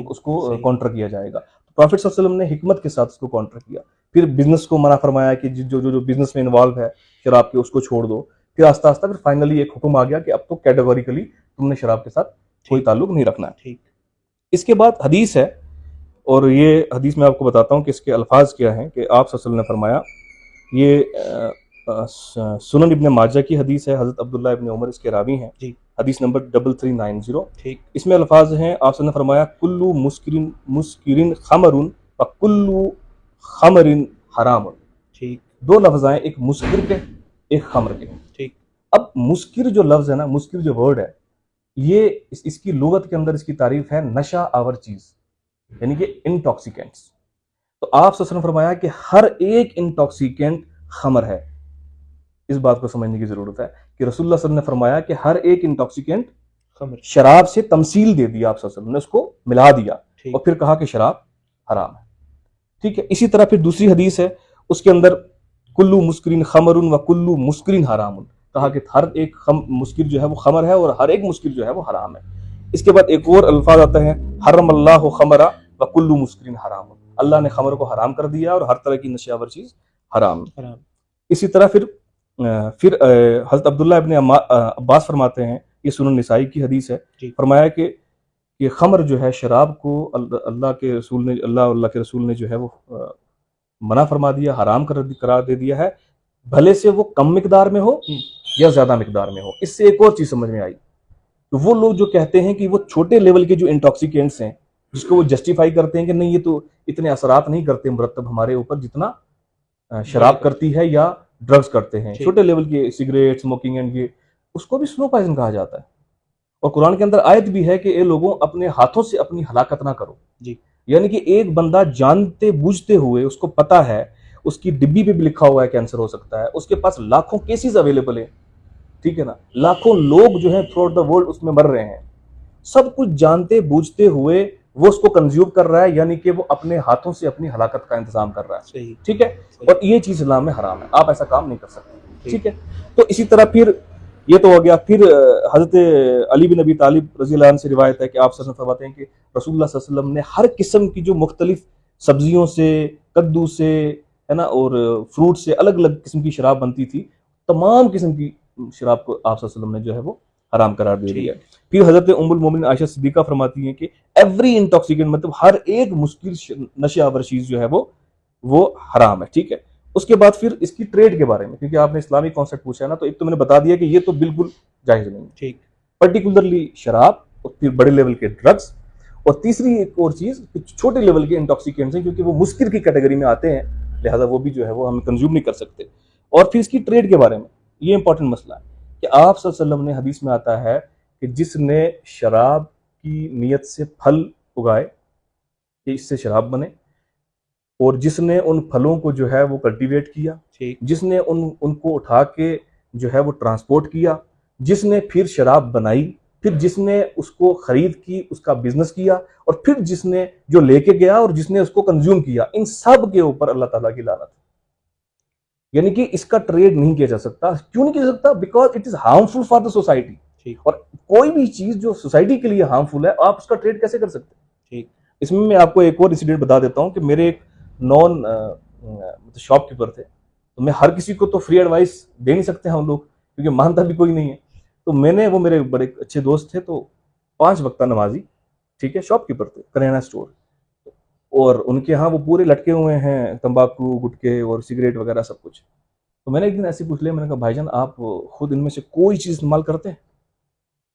उसको काउंटर किया जाएगा। प्रॉफिट सल्लल्लाहु अलैहि वसल्लम ने हिकमत के सासाथ उसको काउंटर किया। फिर बिजनेस को मना फरमाया कि जो बिजनेस में इन्वॉल्व है शराब के, उसको छोड़ दो। फिर आस्ता आस्ता फिर फाइनली एक हुक्म आ गया कि अब तो कैटेगोरिकली तुमने शराब के साथ कोई ताल्लुक नहीं रखना है। ठीक, इसके बाद हदीस है, और ये हदीस मैं आपको बताता हूँ कि इसके अल्फाज क्या हैं कि आप सल्लल्लाहु अलैहि वसल्लम ने फरमाया, ये सुनन इब्न माजा की हदीस है, हज़रत अब्दुल्लाह इब्न उमर इसके रावी हैं, हदीस नंबर 3390। ठीक, इसमें अल्फाज हैं, आप सल्लल्लाहु अलैहि वसल्लम ने फरमाया कुल्लु मुस्किरिन खमरुन व कुल्लु खमरिन हरामुन। ठीक, दो लफ्ज़ आए, एक मुस्किर के एक खमर के। ठीक, अब मुस्किर जो लफ्ज़ है ना, मुस्किर जो वर्ड है, ये इसकी लुगत के अंदर इसकी तारीफ है नशा आवर चीज़, यानी कि इंटॉक्सिकेंट्स। तो आप सल्लल्लाहु अलैहि वसल्लम ने फरमाया कि हर एक इंटॉक्सिकेंट खमर है। इस बात को समझने की जरूरत है कि रसूलुल्लाह सल्लल्लाहु अलैहि वसल्लम ने फरमाया कि हर एक इंटॉक्सिकेंट शराब से तमसील दे दिया, आप सल्लल्लाहु अलैहि वसल्लम ने उसको मिला दिया और फिर कहा कि शराब हराम है। ठीक है, इसी तरह फिर दूसरी हदीस है, उसके अंदर कुल्लू मुस्किरिन खमरुन व कुल्लू मुस्किरिन हरामुन, कहा कि हर एक मुस्किर जो है वो खमर है और हर एक मुस्किर जो है वो हराम है। इसके बाद एक और अल्फाज आता है, हर्रमल्लाहु खमरा व कुल्लू मुस्किरिन हराम, अल्लाह ने खमर को हराम कर दिया और हर तरह की नशावर चीज हराम। इसी तरह फिर हज़रत अब्दुल्लाह इब्न अब्बास फरमाते हैं, ये सुनन निसाई की हदीस है, फरमाया कि ये खमर जो है, शराब को अल्लाह के रसूल ने जो है वो मना फरमा दिया, हराम करार दे दिया है, भले से वो कम मिकदार में हो या ज्यादा मिकदार में हो। इससे एक और चीज समझ में आई, तो वो लोग जो कहते हैं कि वो छोटे लेवल के जो इंटॉक्सिकेंट्स हैं, जिसको वो जस्टिफाई करते हैं कि नहीं ये तो इतने असरात नहीं करते मुरत्तब हमारे ऊपर जितना शराब करती है या ड्रग्स करते हैं, छोटे लेवल के सिगरेट स्मोकिंग एंड ये, उसको भी स्लो पॉइजन कहा जाता है। और कुरान के अंदर आयत भी है कि ये लोगों अपने हाथों से अपनी हलाकत ना करो जी। यानी कि एक बंदा जानते बूझते हुए, उसको पता है, उसकी डिब्बी पे भी लिखा हुआ है कैंसर हो सकता है, उसके पास लाखों केसेस अवेलेबल है, ठीक है ना, लाखों लोग जो है थ्रू आउट द वर्ल्ड उसमें मर रहे हैं, सब कुछ जानते बूझते हुए वो उसको कंज्यूम कर रहा है, यानी कि वो अपने हाथों से अपनी हलाकत का इंतजाम कर रहा है। ठीक है, और ये चीज इस्लाम में हराम है, आप ऐसा काम नहीं कर सकते। ठीक है, तो इसी तरह फिर ये तो हो गया। फिर हजरत अली बिन अबी तालिब रज़ी अल्लाह अन्हु से रिवायत है कि आप सल्लल्लाहु अलैहि वसल्लम फरमाते हैं कि रसूलुल्लाह सल्लल्लाहु अलैहि वसल्लम ने हर किस्म की जो मुख्तलिफ सब्जियों से, कद्दू से, है ना, और फ्रूट से अलग अलग किस्म की शराब बनती थी, तमाम किस्म की शराब को आप सल्लल्लाहु अलैहि वसल्लम ने जो है वो हराम करार दे दिया। फिर हजरत उम्मुल मोमिनीन आयशा सिद्दीका फरमाती हैं कि एवरी इंटॉक्सिकेंट, मतलब हर एक मुस्किल नशे आवर चीज जो है वो हराम है। ठीक है, उसके बाद फिर इसकी ट्रेड के बारे में, क्योंकि आपने इस्लामिक कॉन्सेप्ट पूछा है ना, तो एक तो मैंने बता दिया कि ये तो बिल्कुल जायज नहीं। ठीक, पर्टिकुलरली शराब, और फिर बड़े लेवल के ड्रग्स, और तीसरी एक और चीज छोटे लेवल के इंटॉक्सिकेंट्स हैं, क्योंकि वो मुस्किर की कैटेगरी में आते हैं, लिहाजा वो भी जो है वो हम कंज्यूम नहीं कर सकते। और फिर इसकी ट्रेड के बारे में, ये इंपॉर्टेंट मसला है कि आप सल्लल्लाहु अलैहि वसल्लम ने हदीस में आता है कि जिसने शराब की नीयत से फल उगाए कि इससे शराब बने, और जिसने उन फलों को जो है वो कल्टीवेट किया, जिसने उनको उठा के जो है वो ट्रांसपोर्ट किया, जिसने फिर शराब बनाई, फिर जिसने उसको खरीद की, उसका बिजनेस किया, और फिर जिसने जो लेके गया और जिसने उसको कंज्यूम किया, इन सब के ऊपर अल्लाह ताला की लानत। यानी कि इसका ट्रेड नहीं किया जा सकता। क्यों नहीं किया जा सकता? Because it is harmful for the society. और कोई भी चीज जो सोसाइटी के लिए हार्मफुल है, आप उसका ट्रेड कैसे कर सकते हैं? ठीक, इसमें मैं आपको एक और इंसिडेंट बता देता हूं कि मेरे एक नॉन शॉपकीपर थे, तो मैं हर किसी को तो फ्री एडवाइस दे नहीं सकते हम लोग, क्योंकि मानता भी कोई नहीं है। तो वो मेरे बड़े अच्छे दोस्त थे, तो 5 वक्ता नमाजी, ठीक है, शॉपकीपर थे, करियाना स्टोर, और उनके यहाँ वो पूरे लटके हुए हैं तंबाकू, गुटके और सिगरेट वगैरह सब कुछ। तो मैंने एक दिन ऐसे पूछ लिया, मैंने कहा भाईजान आप खुद इनमें से कोई चीज़ इस्तेमाल करते हैं?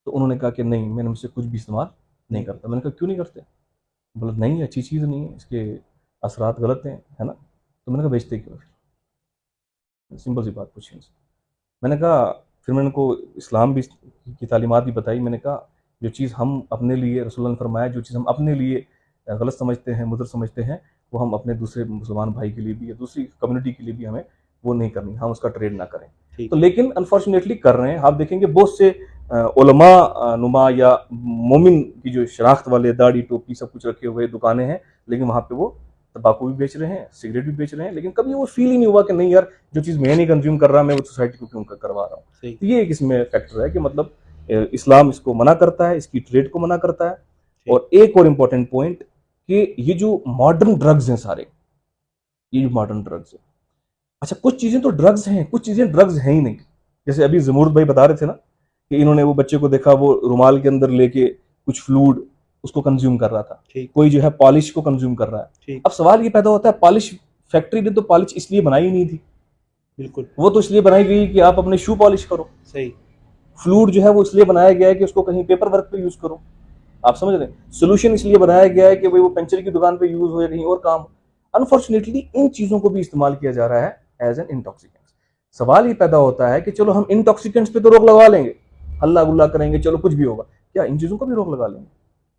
तो उन्होंने कहा कि नहीं, मैंने मुझसे कुछ भी इस्तेमाल नहीं करता। मैंने कहा क्यों नहीं करते? बोला नहीं, अच्छी चीज़ नहीं है, इसके असरात गलत हैं, है ना। तो मैंने कहा बेचते क्यों? सिंपल सी बात पूछी उनसे। मैंने कहा, फिर मैंने उनको इस्लाम भी की तालीमात भी बताई। मैंने कहा जो चीज़ हम अपने लिए, रसूलुल्लाह ने फरमाया, जो चीज़ हम अपने लिए गलत समझते हैं, मुदर समझते हैं, वो हम अपने दूसरे मुसलमान भाई के लिए भी या दूसरी कम्युनिटी के लिए भी हमें वो नहीं करनी, हम उसका ट्रेड ना करें। तो लेकिन अनफॉर्चुनेटली कर रहे हैं। आप देखेंगे बहुत से उलमा नुमा या मोमिन की जो शनाख्त वाले दाढ़ी टोपी सब कुछ रखे हुए दुकानें हैं, लेकिन वहाँ पे वो तंबाकू भी बेच रहे हैं, सिगरेट भी बेच रहे हैं, लेकिन कभी वो फील ही नहीं हुआ कि नहीं यार, जो चीज़ मैं नहीं कंज्यूम कर रहा, मैं वो सोसाइटी को क्यों करवा रहा हूँ। तो ये एक इसमें फैक्टर है कि मतलब इस्लाम इसको मना करता है, इसकी ट्रेड को मना करता है। और एक और इम्पोर्टेंट पॉइंट कि ये जो मॉडर्न ड्रग्स हैं सारे, ये जो मॉडर्न ड्रग्स है, अच्छा कुछ चीजें तो ड्रग्स हैं, कुछ चीजें ड्रग्स हैं ही नहीं। जैसे अभी जमूर्द भाई बता रहे थे ना कि इन्होंने वो बच्चे को देखा वो रुमाल के अंदर लेके कुछ फ्लूइड उसको कंज्यूम कर रहा था, कोई जो है पॉलिश को कंज्यूम कर रहा है। अब सवाल ये पैदा होता है, पॉलिश फैक्ट्री ने तो पॉलिश इसलिए बनाई नहीं थी, बिल्कुल, वो तो इसलिए बनाई गई कि आप अपने शू पॉलिश करो। सही। फ्लूइड जो है वो इसलिए बनाया गया है कि उसको कहीं पेपर वर्क पे यूज करो, आप समझ रहे हैं। सोल्यूशन इसलिए बनाया गया है कि भाई वो पंचर की दुकान पे यूज हो या कहीं और काम। अनफॉर्चुनेटली इन चीजों को भी इस्तेमाल किया जा रहा है एज एन इंटॉक्सिकेंट। सवाल ये पैदा होता है कि चलो हम इंटॉक्सिकेंट्स पे तो रोक लगा लेंगे, हल्ला गुल्ला करेंगे, चलो कुछ भी होगा, क्या इन चीजों को भी रोक लगा लेंगे?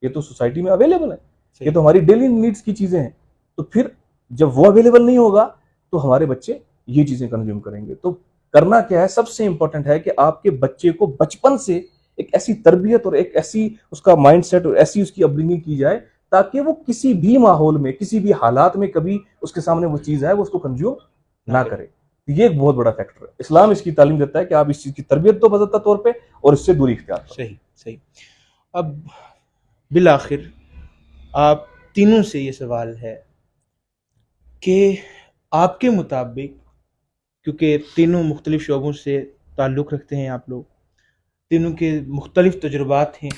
ये तो सोसाइटी में अवेलेबल है, ये तो हमारी डेली नीड्स की चीजें हैं। तो फिर जब वो अवेलेबल नहीं होगा तो हमारे बच्चे ये चीजें कंज्यूम करेंगे। तो करना क्या है, सबसे इंपॉर्टेंट है कि आपके बच्चे को बचपन से एक ऐसी तरबियत और एक ऐसी उसका माइंडसेट और ऐसी उसकी अपब्रिंगिंग की जाए ताकि वो किसी भी माहौल में, किसी भी हालात में कभी उसके सामने वो चीज है वो उसको कंज्यूम ना करे। ये एक बहुत बड़ा फैक्टर है। इस्लाम इसकी तालीम देता है कि आप इस चीज की तरबियत तो बदलता तौर पे और इससे दूरी इख्तियार करो। सही सही। अब बिल आखिर आप तीनों से ये सवाल है कि आपके मुताबिक, क्योंकि तीनों मुख्तलिफ शोबों से ताल्लुक़ रखते हैं आप लोग, तीनों के मुख्तलिफ तजुर्बात हैं,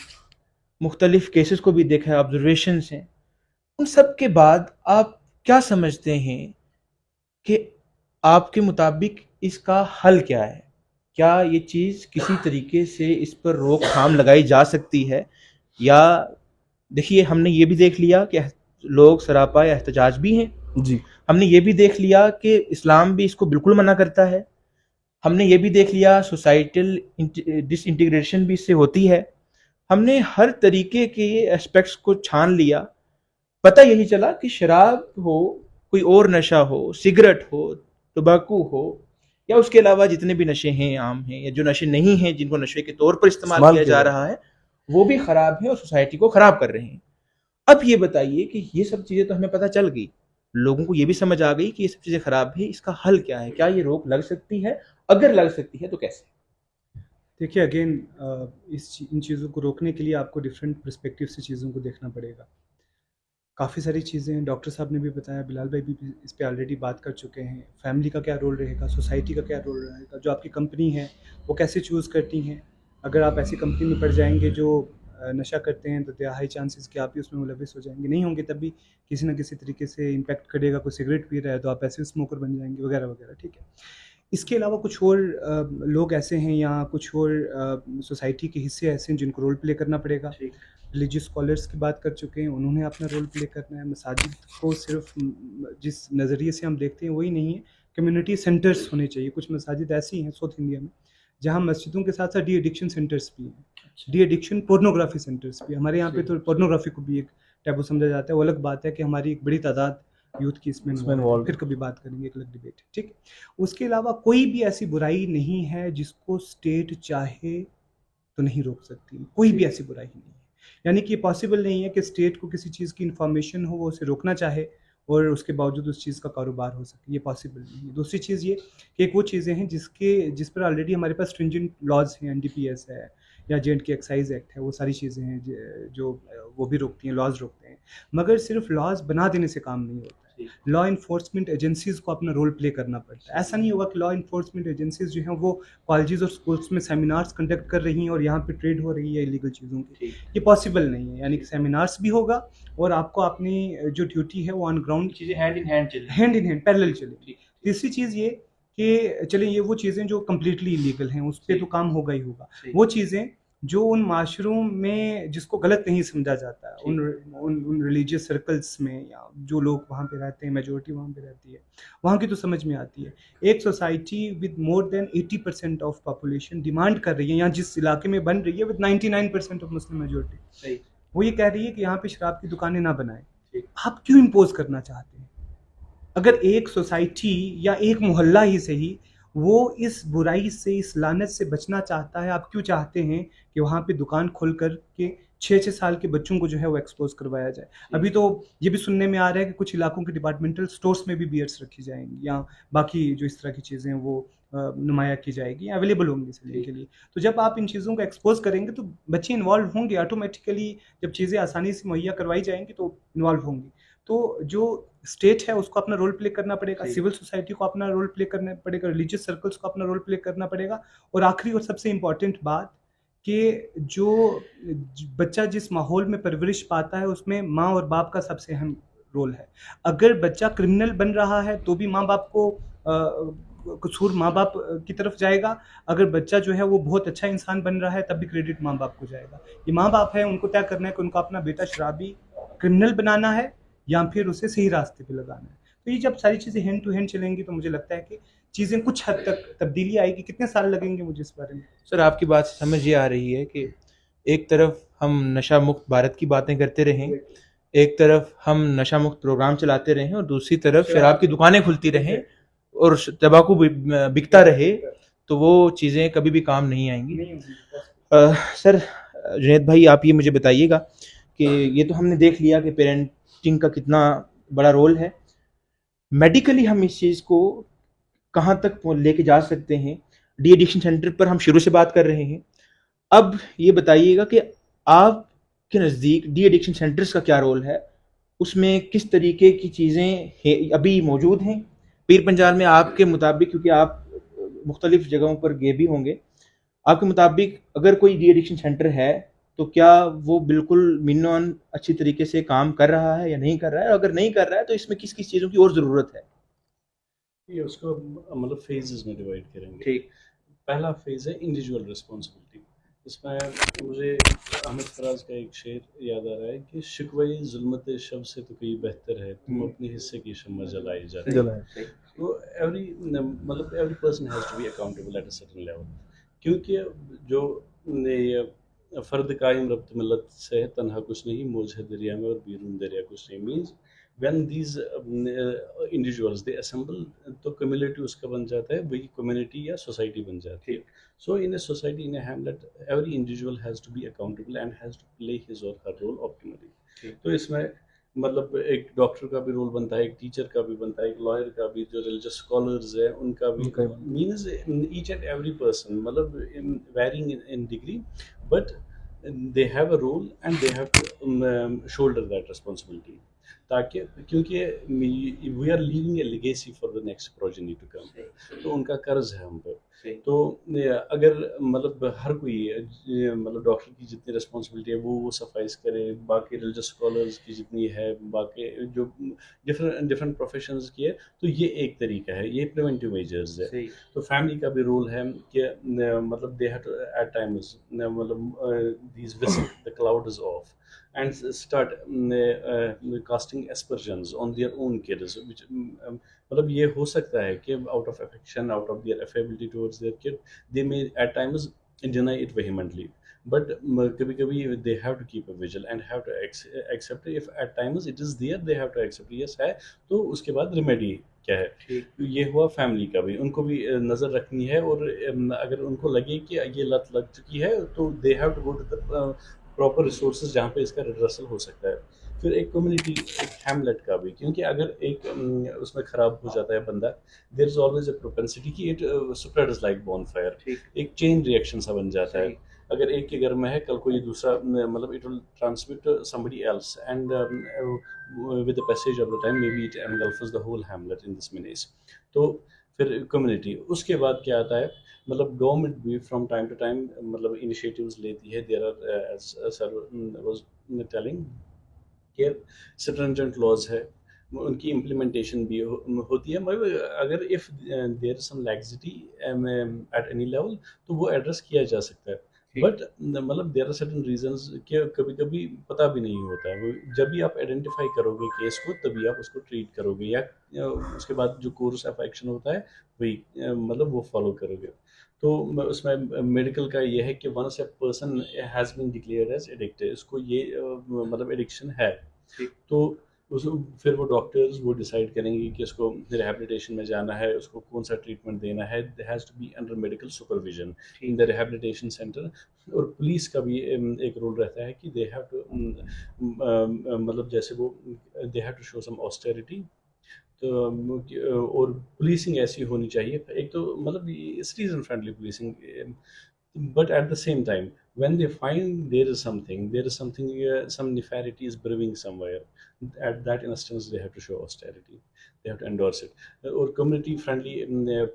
मुख्तलिफ केसेस को भी देखा है, ऑब्जर्वेशंस हैं, उन सब के बाद आप क्या समझते हैं कि आपके मुताबिक इसका हल क्या है? क्या ये चीज़ किसी तरीके से इस पर रोक थाम लगाई जा सकती है? या देखिए, हमने ये भी देख लिया कि लोग सरापा या एहतजाज भी हैं जी, हमने ये भी देख लिया कि इस्लाम भी इसको बिल्कुल मना करता है, हमने ये भी देख लिया सोसाइटल डिसइंटीग्रेशन भी इससे होती है, हमने हर तरीके के एस्पेक्ट्स को छान लिया। पता यही चला कि शराब हो, कोई और नशा हो, सिगरेट हो, तंबाकू हो, या उसके अलावा जितने भी नशे हैं आम हैं, या जो नशे नहीं हैं जिनको नशे के तौर पर इस्तेमाल किया जा रहा है, वो भी खराब है और सोसाइटी को खराब कर रहे हैं। अब ये बताइए कि ये सब चीजें तो हमें पता चल गई, लोगों को ये भी समझ आ गई कि ये सब चीजें खराब है, इसका हल क्या है? क्या ये रोक लग सकती है? अगर लग सकती है तो कैसे? देखिए, अगेन इन चीज़ों को रोकने के लिए आपको डिफरेंट पर्सपेक्टिव से चीज़ों को देखना पड़ेगा। काफ़ी सारी चीज़ें हैं, डॉक्टर साहब ने भी बताया, बिलाल भाई भी इस पे ऑलरेडी बात कर चुके हैं। फैमिली का क्या रोल रहेगा, सोसाइटी का क्या रोल रहेगा, जो आपकी कंपनी है वो कैसे चूज़ करती हैं। अगर आप ऐसी कंपनी में पड़ जाएंगे जो नशा करते हैं तो देयर हाई चांसेस कि आप भी उसमें मुलविस हो जाएंगे। नहीं होंगे तब भी किसी ना किसी तरीके से इम्पैक्ट करेगा। कोई सिगरेट पी रहा है तो आप ऐसे स्मोकर बन जाएंगे, वगैरह वगैरह, ठीक है। इसके अलावा कुछ और लोग ऐसे हैं या कुछ और सोसाइटी के हिस्से ऐसे हैं जिनको रोल प्ले करना पड़ेगा। रिलीजियस स्कॉलर्स की बात कर चुके हैं, उन्होंने अपना रोल प्ले करना है। मसाजिद को सिर्फ जिस नज़रिए से हम देखते हैं वही नहीं है, कम्युनिटी सेंटर्स होने चाहिए। कुछ मसाजिद ऐसी हैं साउथ इंडिया में जहाँ मस्जिदों के साथ साथ डी एडिक्शन सेंटर्स भी हैं, डी एडिक्शन पोर्नोग्राफी सेंटर्स भी। हमारे यहाँ पे तो पोर्नोग्राफी को भी एक टैबू समझा जाता है। वो अलग बात है कि हमारी एक बड़ी तादाद यूथ की इसमें फिर कभी बात करेंगे, एक अलग डिबेट है, ठीक। उसके अलावा कोई भी ऐसी बुराई नहीं है जिसको स्टेट चाहे तो नहीं रोक सकती, कोई भी ऐसी बुराई नहीं है। यानी कि पॉसिबल नहीं है कि स्टेट को किसी चीज़ की इन्फॉर्मेशन हो, वो उसे रोकना चाहे और उसके बावजूद उस चीज़ का कारोबार हो सके, ये पॉसिबल नहीं है। दूसरी चीज़ ये कि एक वो चीज़ें हैं जिस पर ऑलरेडी हमारे पास स्ट्रिंजेंट लॉज हैं, NDPS है या J&K एक्साइज एक्ट है, वो सारी चीज़ें हैं जो वो भी रोकती हैं, लॉज रोकते हैं। मगर सिर्फ लॉज बना देने से काम नहीं होता है, लॉ इन्फोर्समेंट एजेंसीज़ को अपना रोल प्ले करना पड़ता है। ऐसा नहीं होगा कि लॉ इन्फोर्समेंट एजेंसीज जो हैं वो कॉलेजेस और स्कूल्स में सेमिनार्स कंडक्ट कर रही हैं और यहाँ पे ट्रेड हो रही है इलीगल चीज़ों की, ये पॉसिबल नहीं है। यानी कि सेमिनार्स भी होगा और आपको अपनी जो ड्यूटी है वो ऑन ग्राउंड चीज़ें हैंड इन हैंड पैरेलल चलेगी। तीसरी चीज़ ये कि चलिए, ये वो चीज़ें जो कम्प्लीटली इलीगल हैं उस पर तो काम होगा ही होगा। वो चीज़ें जो उन माशरों में जिसको गलत नहीं समझा जाता है, उन उन रिलीजियस सर्कल्स में, या जो लोग वहाँ पे रहते हैं, मेजोरिटी वहाँ पे रहती है, वहाँ की तो समझ में आती है। एक society with more than 80% of population demand कर रही है, या जिस इलाके में बन रही है विद 99% ऑफ मुस्लिम मेजोरिटी, वो ये कह रही है कि यहाँ पे शराब की दुकानें ना बनाएं। आप क्यों इम्पोज करना चाहते हैं? अगर एक सोसाइटी या एक मोहल्ला ही सही वो इस बुराई से, इस लानत से बचना चाहता है, आप क्यों चाहते हैं कि वहाँ पे दुकान खोल कर के 6-6 साल के बच्चों को जो है वो एक्सपोज करवाया जाए? अभी तो ये भी सुनने में आ रहा है कि कुछ इलाकों के डिपार्टमेंटल स्टोर्स में भी बियर्स रखी जाएंगी, या बाकी जो इस तरह की चीज़ें हैं वो नुमाया की जाएगी, अवेलेबल होंगी सेलिंग के लिए। तो जब आप इन चीज़ों को एक्सपोज करेंगे तो बच्चे इन्वॉल्व होंगे ऑटोमेटिकली। जब चीज़ें आसानी से मुहैया करवाई जाएंगी तो इन्वॉल्व होंगी। तो जो स्टेट है उसको अपना रोल प्ले करना पड़ेगा, सिविल सोसाइटी को अपना रोल प्ले करना पड़ेगा, रिलीजियस सर्कल्स को अपना रोल प्ले करना पड़ेगा। और आखिरी और सबसे इम्पॉर्टेंट बात कि जो बच्चा जिस माहौल में परवरिश पाता है उसमें माँ और बाप का सबसे अहम रोल है। अगर बच्चा क्रिमिनल बन रहा है तो भी माँ बाप को कसूर माँ बाप की तरफ जाएगा। अगर बच्चा जो है वो बहुत अच्छा इंसान बन रहा है तब भी क्रेडिट माँ बाप को जाएगा। ये माँ बाप है, उनको तय करना है कि उनको अपना बेटा शराबी क्रिमिनल बनाना है या फिर उसे सही रास्ते पे लगाना है। तो ये जब सारी चीज़ें हैंड टू हैंड चलेंगी तो मुझे लगता है कि चीज़ें कुछ हद तक तब्दीली आएगी। कितने साल लगेंगे मुझे इस बारे में? सर आपकी बात से समझ ये आ रही है कि एक तरफ हम नशा मुक्त भारत की बातें करते रहें, एक तरफ हम नशा मुक्त प्रोग्राम चलाते रहें, और दूसरी तरफ शराब की दुकानें खुलती रहें और तंबाकू बिकता रहे, तो वो चीज़ें कभी भी काम नहीं आएंगी। सर जुनैद भाई, आप ये मुझे बताइएगा कि ये तो हमने देख लिया कि पेरेंटिंग का कितना बड़ा रोल है। मेडिकली हम इस चीज़ को कहाँ तक लेके जा सकते हैं? डी एडिक्शन सेंटर पर हम शुरू से बात कर रहे हैं। अब ये बताइएगा कि आपके नज़दीक डी एडिक्शन सेंटर्स का क्या रोल है? उसमें किस तरीके की चीज़ें अभी मौजूद हैं पीर पंजाल में आपके मुताबिक? क्योंकि आप मुख्तलिफ जगहों पर गए भी होंगे, आपके मुताबिक अगर कोई डी एडिक्शन सेंटर है तो क्या वो बिल्कुल मिनोन अच्छी तरीके से काम कर रहा है या नहीं कर रहा है? अगर नहीं कर रहा है तो इसमें किस किस चीज़ों की और ज़रूरत है? ये उसको मतलब फेजेस में डिवाइड करेंगे। ठीक। पहला फेज है इंडिविजुअल रिस्पॉन्सिबिलिटी। इसमें मुझे अहमद फराज का एक शेर याद आ रहा है कि शिकवई जुल्मत शब से तो कहीं बेहतर है तुम अपने हिस्से की शम्मा जलाई जाए। तो every person has to be accountable at a certain level, क्योंकि जो फ़र्द कायम रब्त मिलत से तन्हा कुछ नहीं, मौज है दरिया में और बीरून दरिया कुछ नहीं। Means when these individuals they assemble तो कम्युनिटी उसका बन जाता है, वही कम्युनिटी या सोसाइटी बन जाती है। So in a society, in a hamlet, every individual has to be accountable and has to play his or her role optimally. तो इसमें मतलब एक डॉक्टर का भी रोल बनता है, एक टीचर का भी बनता है, एक लॉयर का भी, जो रिलीजियस स्कॉलर्स है उनका भी। Means each and every person मतलब varying in degree, but they have a role and they have to shoulder that responsibility, ताकि क्योंकि we are leaving a legacy for the next progeny to come, तो उनका कर्ज है हम पर। तो अगर मतलब हर कोई मतलब डॉक्टर की जितनी रिस्पॉन्सिबिलिटी है वो सफाइस करे, बाकी रिलीजियस स्कॉलर्स की जितनी है, बाकी जो डिफरेंट प्रोफेशंस की है, तो ये एक तरीका है, ये प्रिवेंटिव मेजर्स है। तो फैमिली का भी रोल है कि मतलब they have to at times मतलब these visit the cloud is off and start casting aspersions on their own kids, which मतलब ये हो सकता है कि out of affection, out of their affability towards their kid, they may at times deny it vehemently, but कभी-कभी they have to keep a vigil and have to accept it. If at times it is there, they have to accept it, yes है, तो उसके बाद remedy क्या है। ये हुआ family का भी, उनको भी नज़र रखनी है, और अगर उनको लगे कि ये लत लग चुकी है तो they have to go to the proper resources जहाँ पे इसका रिड्रेसल हो सकता है। फिर एक कम्युनिटी, एक हैमलेट का भी, क्योंकि अगर एक उसमें ख़राब हो जाता है बंदा, there is always a propensity कि इट स्प्रेड्स लाइक बॉनफायर, एक चेन रिएक्शन सा बन जाता है। अगर एक के घर में है, कल को ये दूसरा मतलब it will transmit somebody else, and with the passage of the time maybe it engulfs the whole hamlet in this menace. तो फिर कम्युनिटी, उसके बाद क्या आता है, मतलब गवर्नमेंट भी फ्रॉम टाइम टू टाइम मतलब इनिशिएटिव्स लेती है। There are as sir was telling कि स्ट्रिंजेंट लॉज है, उनकी इम्प्लीमेंटेशन भी होती है, मगर अगर if there some laxity at any level तो वो एड्रेस किया जा सकता है। बट मतलब देयर आर सर्टेन रीजंस कि कभी कभी पता भी नहीं होता है। वो जब भी आप आइडेंटिफाई करोगे केस को तभी आप उसको ट्रीट करोगे, या उसके बाद जो कोर्स ऑफ एक्शन होता है वही मतलब वो फॉलो करोगे। तो उसमें मेडिकल का ये है कि once a person has been declared as addicted, इसको ये मतलब एडिक्शन है, तो उस फिर वो डॉक्टर्स वो डिसाइड करेंगे कि इसको रिहैबिलिटेशन में जाना है, उसको कौन सा ट्रीटमेंट देना है। They has to be under medical supervision in the rehabilitation centre. और पुलिस का भी एक रोल रहता है कि दे हैव टू मतलब जैसे वो they have to show some austerity. तो और पुलिसिंग ऐसी होनी चाहिए, एक तो मतलब citizen friendly policing, but at the same time when they find there is something some nefariety is brewing somewhere, at that instance they have to show austerity, they have to endorse it। और community friendly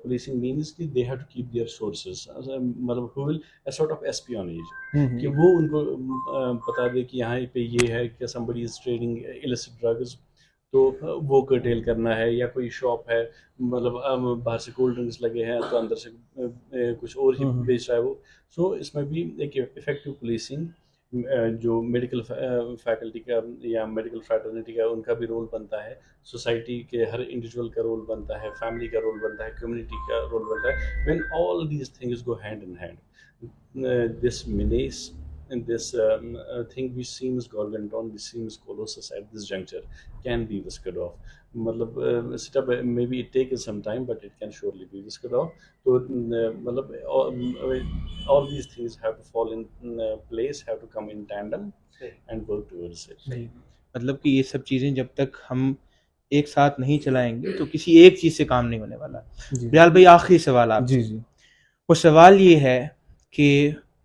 policing means कि they have to keep their sources, मतलब who will a sort of espionage, कि वो उनको बता दे कि यहाँ पे ये है कि somebody is trading illicit drugs, तो वो कर्टेल करना है, या कोई शॉप है मतलब बाहर से कोल्ड ड्रिंक्स लगे हैं तो अंदर से कुछ और ही बेच रहा है वो। सो इसमें भी एक इफेक्टिव पुलिसिंग जो मेडिकल फैकल्टी का या मेडिकल फ्रैटर्निटी का उनका भी रोल बनता है, सोसाइटी के हर इंडिविजुअल का रोल बनता है, फैमिली का रोल बनता है, कम्युनिटी का रोल बनता है। When all these things go hand in hand, this menace and this thing which seems gargantuan, which seems colossus at this juncture, can be whiskered off। मतलब setup maybe it takes some time but it can surely be whiskered off। तो मतलब all these things have to fall in place, have to come in tandem and work towards it। मतलब कि ये सब चीज़ें जब तक हम एक साथ नहीं चलाएंगे तो किसी एक चीज़ से काम नहीं होने वाला। बिलाल भाई, आखिरी सवाल आप जी। वो सवाल ये है कि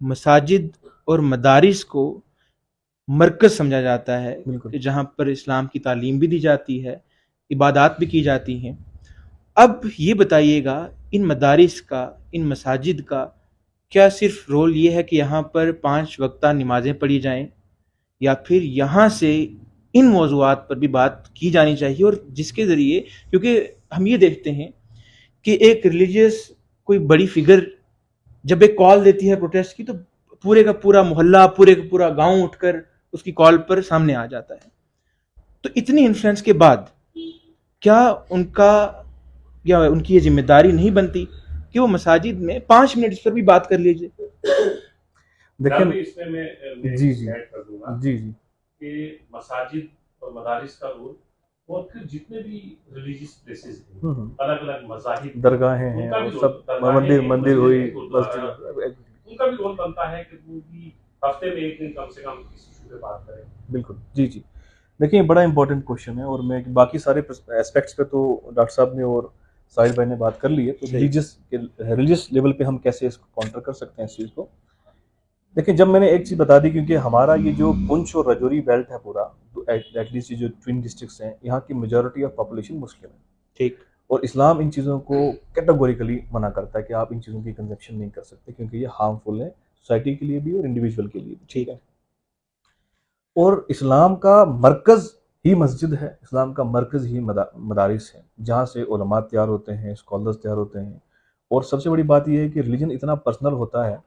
मसाजिद और मदारिस को मरकज़ समझा जाता है कि जहाँ पर इस्लाम की तालीम भी दी जाती है, इबादत भी की जाती हैं। अब ये बताइएगा, इन मदारिस का, इन मसाजिद का क्या सिर्फ रोल ये है कि यहाँ पर 5 वक्ता नमाज़ें पढ़ी जाएं, या फिर यहाँ से इन मौज़ूआत पर भी बात की जानी चाहिए, और जिसके ज़रिए, क्योंकि हम ये देखते हैं कि एक रिलीजियस कोई बड़ी फिगर जब एक कॉल देती है प्रोटेस्ट की, तो पूरे का पूरा मोहल्ला, पूरे का पूरा गांव उठकर उसकी कॉल पर सामने आ जाता है। तो इतनी इन्फ्लुएंस के बाद क्या उनकी ये जिम्मेदारी नहीं बनती कि वो मसाजिद में 5 मिनट इस पर भी बात कर लीजिए? देखिए इसमें मैं जी ऐड कर दूंगा जी कि मसाजिद और मदारिस का रोल, और फिर जितने भी रिलीजियस प्लेसेस हैं, अलग अलग मज़ाहिब, दरगाहें हैं, सब मंदिर हुई, मस्जिद, उनका भी रोल बनता है कि वो भी हफ्ते में एक दिन कम से कम किसी इशू पे बात करें। बिल्कुल जी। देखिए बड़ा इंपॉर्टेंट क्वेश्चन है, और मैं बाकी सारे एस्पेक्ट्स पे तो डॉक्टर साहब ने और साहिल भाई ने बात कर ली है। तो रिलीजियस लेवल पे हम कैसे इसको काउंटर कर सकते हैं इस चीज़ को। देखिए, जब मैंने एक चीज़ बता दी, क्योंकि हमारा ये जो पुंछ और रजौरी बेल्ट है पूरा, तो एटलीस्ट ये जो ट्विन डिस्ट्रिक्ट्स हैं, यहाँ की मेजॉरिटी ऑफ पॉपुलेशन मुस्लिम है, ठीक। और इस्लाम इन चीज़ों को कैटेगोरिकली मना करता है कि आप इन चीज़ों की कंजप्शन नहीं कर सकते, क्योंकि ये हार्मफुल है सोसाइटी के लिए भी और इंडिविजुअल के लिए भी, ठीक है। और इस्लाम का मरकज़ ही मस्जिद है, इस्लाम का मरकज़ ही मदारिस है, जहाँ से उलमा तैयार होते हैं, स्कॉलर्स तैयार होते हैं। और सबसे बड़ी बात यह है कि रिलीजन इतना पर्सनल होता है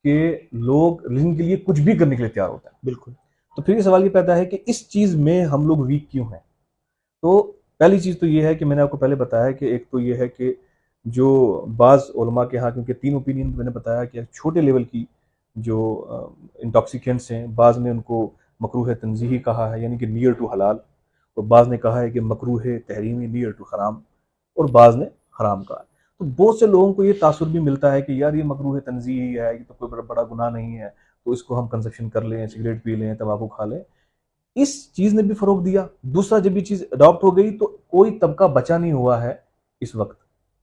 कि लोग रिलीजन के लिए कुछ भी करने के लिए तैयार होते हैं। बिल्कुल। तो फिर ये सवाल ये पैदा है कि इस चीज़ में हम लोग वीक क्यों हैं। तो पहली चीज़ तो ये है कि मैंने आपको पहले बताया कि एक तो ये है कि जो बाज़ उलमा के यहाँ, क्योंकि 3 ओपिनियन मैंने बताया कि छोटे लेवल की जो इंटॉक्सिकेंट्स हैं, बाज़ ने उनको मकरूह तंज़ीही कहा है, यानी कि नियर टू हलाल, और बाज़ ने कहा है कि मकरूह तहरीमी, नियर टू हराम, और बाज़ ने हराम कहा। तो बहुत से लोगों को ये तासुर भी मिलता है कि यार ये मकरूह तंज़ीही है, ये तो कोई बड़ा गुनाह नहीं है, तो इसको हम कंजप्शन कर लें, सिगरेट पी लें, तंबाकू खा लें। इस चीज़ ने भी फ़रोग दिया। दूसरा, जब ये चीज़ अडॉप्ट हो गई तो कोई तबका बचा नहीं हुआ है इस वक्त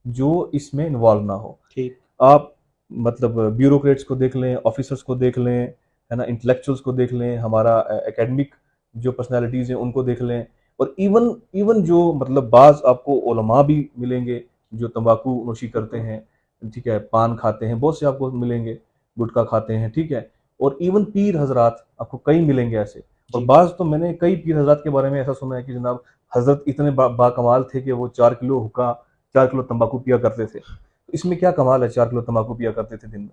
जो इसमें इन्वॉल्व ना हो। ठीक। आप मतलब ब्यूरोक्रेट्स को देख लें, ऑफिसर्स को देख लें, है ना, इंटेलेक्चुअल्स को देख लें, हमारा एकेडमिक जो पर्सनालिटीज़ हैं उनको देख लें, और इवन जो मतलब बाज़ आपको उलमा भी मिलेंगे जो तंबाकू नोशी करते हैं, ठीक है, पान खाते हैं, बहुत से आपको मिलेंगे, गुटखा खाते हैं, ठीक है, और इवन पीर हजरात आपको कई मिलेंगे ऐसे। और बाज़ तो मैंने कई पीर हजरात के बारे में ऐसा सुना है कि जनाब हजरत इतने बाकमाल थे कि वो 4 किलो हुक्का, 4 किलो तंबाकू पिया करते थे। तो इसमें क्या कमाल है, 4 किलो तंबाकू पिया करते थे दिन में।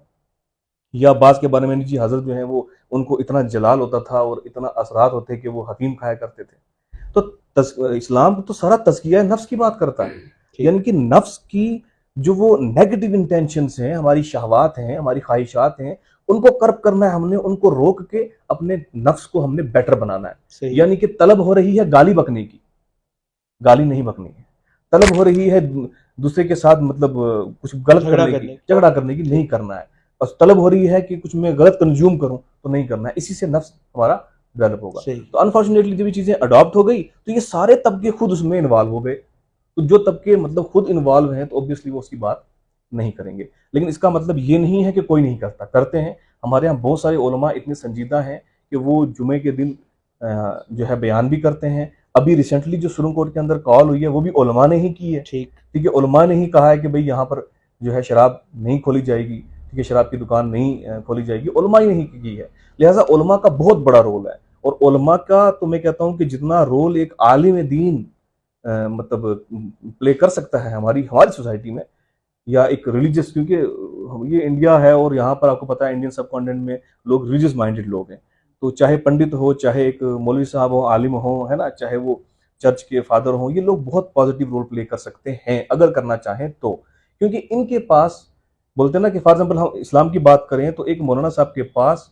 या बाज के बारे में निजी हजरत जो है वो उनको इतना जलाल होता था और इतना असरात होते कि वो हकीम खाया करते थे। तो इस्लाम तो सारा तज़किया नफ्स की बात करता है, यानी कि नफ्स की जो वो नेगेटिव इंटेंशंस हैं, हमारी शहवात हैं, हमारी ख्वाहिशात हैं, उनको कर्ब करना है हमने, उनको रोक के अपने नफ्स को हमने बेटर बनाना है। यानी कि तलब हो रही है गाली बकने की, गाली नहीं बकनी है। तलब हो रही है दूसरे के साथ मतलब कुछ गलत करने की, झगड़ा करने की, नहीं करना है। और तलब हो रही है कि कुछ मैं गलत कंज्यूम करूं तो नहीं करना है। इसी से नफ्स हमारा डेवलप होगा। तो अनफॉर्चुनेटली जब ये चीजें अडॉप्ट हो गई तो ये सारे तबके खुद उसमें इन्वॉल्व हो गए। तो जो तबके मतलब खुद इन्वॉल्व हैं तो ऑब्वियसली वो उसकी बात नहीं करेंगे। लेकिन इसका मतलब ये नहीं है कि कोई नहीं करता, करते हैं। हमारे यहाँ बहुत सारे उलमा इतने संजीदा हैं कि वो जुमे के दिन जो है बयान भी करते हैं। अभी रिसेंटली जो सुप्रीम कोर्ट के अंदर कॉल हुई है वो भी उलमा ने ही की है। ठीक है, उलमा ने ही कहा है कि भाई यहाँ पर जो है शराब नहीं खोली जाएगी, ठीक है, शराब की दुकान नहीं खोली जाएगी, उलमा ही नहीं की है। लिहाजा उलमा का बहुत बड़ा रोल है। और उलमा का तो मैं कहता हूँ कि जितना रोल एक आलिम दीन मतलब प्ले कर सकता है हमारी सोसाइटी में, या एक रिलीजियस, क्योंकि ये इंडिया है और यहाँ पर आपको पता है इंडियन सब कॉन्टिनेंट में लोग रिलीजियस माइंडेड लोग हैं। तो चाहे पंडित हो, चाहे एक मौलवी साहब हो, आलिम हो, है ना, चाहे वो चर्च के फादर हो, ये लोग बहुत पॉजिटिव रोल प्ले कर सकते हैं अगर करना चाहें तो। क्योंकि इनके पास बोलते हैं ना कि फॉर एग्जाम्पल हम इस्लाम की बात करें तो एक मौलाना साहब के पास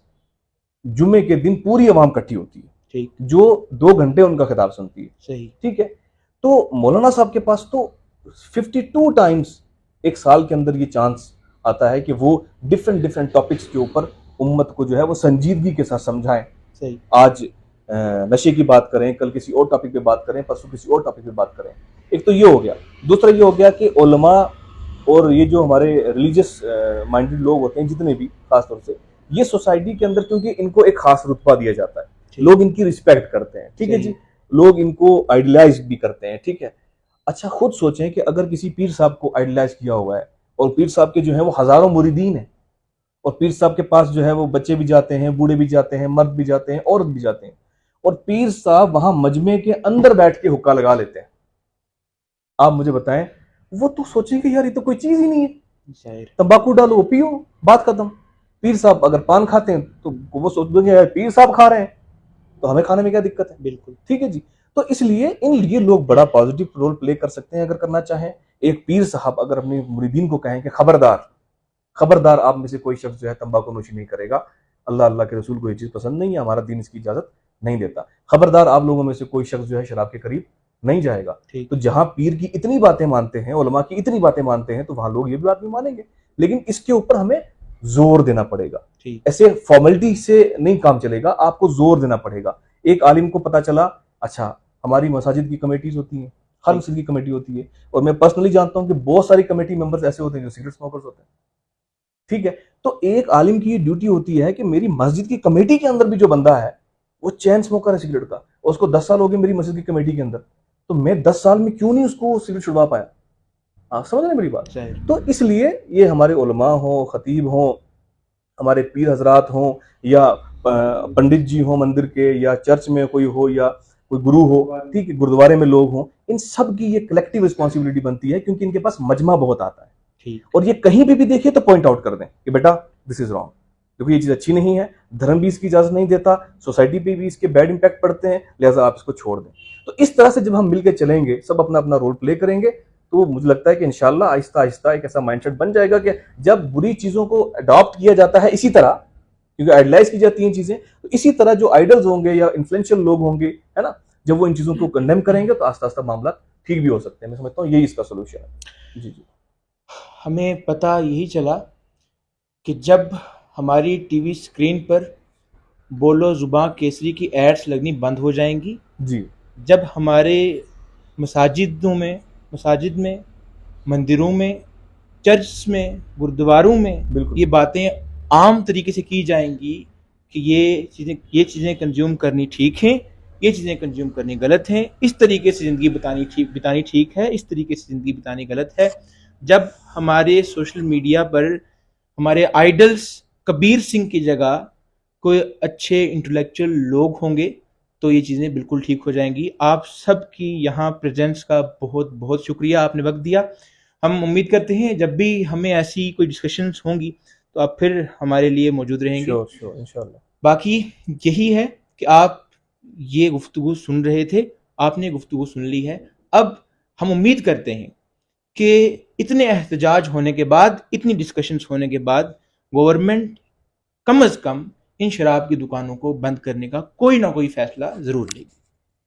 जुम्मे के दिन पूरी अवाम इकट्ठी होती है, ठीक, जो 2 घंटे उनका खिताब सुनती है। सही, ठीक है। तो मौलाना साहब के पास तो 52 टाइम्स एक साल के अंदर ये चांस आता है कि वो डिफरेंट टॉपिक्स के ऊपर उम्मत को जो है वो संजीदगी के साथ समझाएं। सही, आज नशे की बात करें, कल किसी और टॉपिक पे बात करें, परसों किसी और टॉपिक पे बात करें। एक तो ये हो गया। दूसरा ये हो गया कि उलमा और ये जो हमारे रिलीजियस माइंडेड लोग होते हैं जितने भी, खासतौर से ये सोसाइटी के अंदर, क्योंकि इनको एक खास रुतबा दिया जाता है, लोग इनकी रिस्पेक्ट करते हैं, ठीक है जी, लोग इनको आइडियलाइज भी करते हैं, ठीक है। अच्छा, खुद सोचें कि अगर किसी पीर साहब को आइडियलाइज किया हुआ है और पीर साहब के जो है वो हजारों मुरीदीन हैं, और पीर साहब के पास जो है वो बच्चे भी जाते हैं, बूढ़े भी जाते हैं, मर्द भी जाते हैं, औरत भी जाते हैं, और पीर साहब वहां मजमे के अंदर बैठ के हुक्का लगा लेते हैं। आप मुझे बताएं, वो तो सोचेंगे यार ये तो कोई चीज ही नहीं है, तंबाकू डालो पियो, बात खत्म। पीर साहब अगर पान खाते हैं तो वो सोच देंगे यार पीर साहब खा रहे हैं तो हमें खाने में क्या दिक्कत है। बिल्कुल ठीक है जी। तो इसलिए इन लिए लोग बड़ा पॉजिटिव रोल प्ले कर सकते हैं अगर करना चाहें। एक पीर साहब अगर अपने मुरीदीन को कहें कि खबरदार आप में से कोई शख्स जो है तंबाकू नोशी नहीं करेगा, अल्लाह के रसूल को ये चीज पसंद नहीं है, हमारा दीन इसकी इजाजत नहीं देता, खबरदार आप लोगों में से कोई शख्स जो है शराब के करीब नहीं जाएगा। तो जहां पीर की इतनी बातें मानते हैं, उलमा की इतनी बातें मानते हैं, तो वहां लोग ये भी बात नहीं मानेंगे। लेकिन इसके ऊपर हमें जोर देना पड़ेगा, ऐसे फॉर्मेलिटी से नहीं काम चलेगा, आपको जोर देना पड़ेगा। एक आलिम को पता चला, अच्छा हमारी मसाजिद की कमेटीज होती हैं, हर मस्जिद की कमेटी होती है, और मैं पर्सनली जानता हूं कि बहुत सारी कमेटी मेंबर्स ऐसे होते हैं जो सिगरेट स्मोकर्स होते हैं, ठीक है। तो एक आलिम की ड्यूटी होती है कि मेरी मस्जिद की कमेटी के अंदर भी जो बंदा है वो चैन स्मोकर है सिगरेट का, और उसको 10 साल हो गए मेरी मस्जिद की कमेटी के अंदर, तो मैं 10 साल में क्यों नहीं उसको सिगरेट छुड़वा पाया। आप समझ रहे मेरी बात। तो इसलिए ये हमारे उलमा हो, खतीब हो, हमारे पीर हजरात हो, या पंडित जी हो मंदिर के, या चर्च में कोई हो, या कोई गुरु हो, ठीक है, गुरुद्वारे में लोग हों, इन सब की ये कलेक्टिव रिस्पॉन्सिबिलिटी बनती है, क्योंकि इनके पास मजमा बहुत आता है। और ये कहीं भी देखिए तो पॉइंट आउट कर दें कि बेटा दिस इज रॉन्ग, क्योंकि ये चीज अच्छी नहीं है, धर्म भी इसकी इजाजत नहीं देता, सोसाइटी पे भी इसके बैड इंपैक्ट पड़ते हैं, लिहाजा आप इसको छोड़ दें। तो इस तरह से जब हम मिलकर चलेंगे, सब अपना अपना रोल प्ले करेंगे, तो मुझे लगता है कि इंशाल्लाह आहिस्ता आहिस्ता एक ऐसा माइंडसेट बन जाएगा कि जब बुरी चीजों को अडॉप्ट किया जाता है, इसी तरह क्योंकि आइडलाइज की जाती हैं चीजें, तो इसी तरह जो आइडल्स होंगे या इन्फ्लुएंशियल लोग होंगे, है ना, जब वो इन चीजों को कंडेम करेंगे तो आस्ता आस्ता मामला ठीक भी हो सकते हैं। मैं समझता हूँ यही इसका सोल्यूशन है। जी। हमें पता यही चला कि जब हमारी टीवी स्क्रीन पर बोलो जुबां केसरी की एड्स लगनी बंद हो जाएंगी जी, जब हमारे मसाजिद में, मंदिरों में, चर्च में, गुरुद्वारों में ये बातें आम तरीके से की जाएंगी कि ये चीज़ें कंज्यूम करनी ठीक हैं, ये चीज़ें कंज्यूम करनी गलत हैं, इस तरीके से ज़िंदगी बितानी ठीक है, इस तरीके से ज़िंदगी बितानी गलत है। जब हमारे सोशल मीडिया पर हमारे आइडल्स कबीर सिंह की जगह कोई अच्छे इंटेलेक्चुअल लोग होंगे तो ये चीज़ें बिल्कुल ठीक हो जाएंगी। आप सब की यहाँ प्रेजेंस का बहुत बहुत शुक्रिया, आपने वक्त दिया। हम उम्मीद करते हैं जब भी हमें ऐसी कोई डिस्कशंस होंगी तो आप फिर हमारे लिए मौजूद रहेंगे। श्योर श्योर इंशाल्लाह। बाकी यही है कि आप ये गुफ्तगू सुन रहे थे, आपने गुफ्तगू सुन ली है। अब हम उम्मीद करते हैं कि इतने एहतजाज होने के बाद, इतनी डिस्कशंस होने के बाद गवर्नमेंट कम अज़ कम इन शराब की दुकानों को बंद करने का कोई ना कोई फैसला ज़रूर लेगी।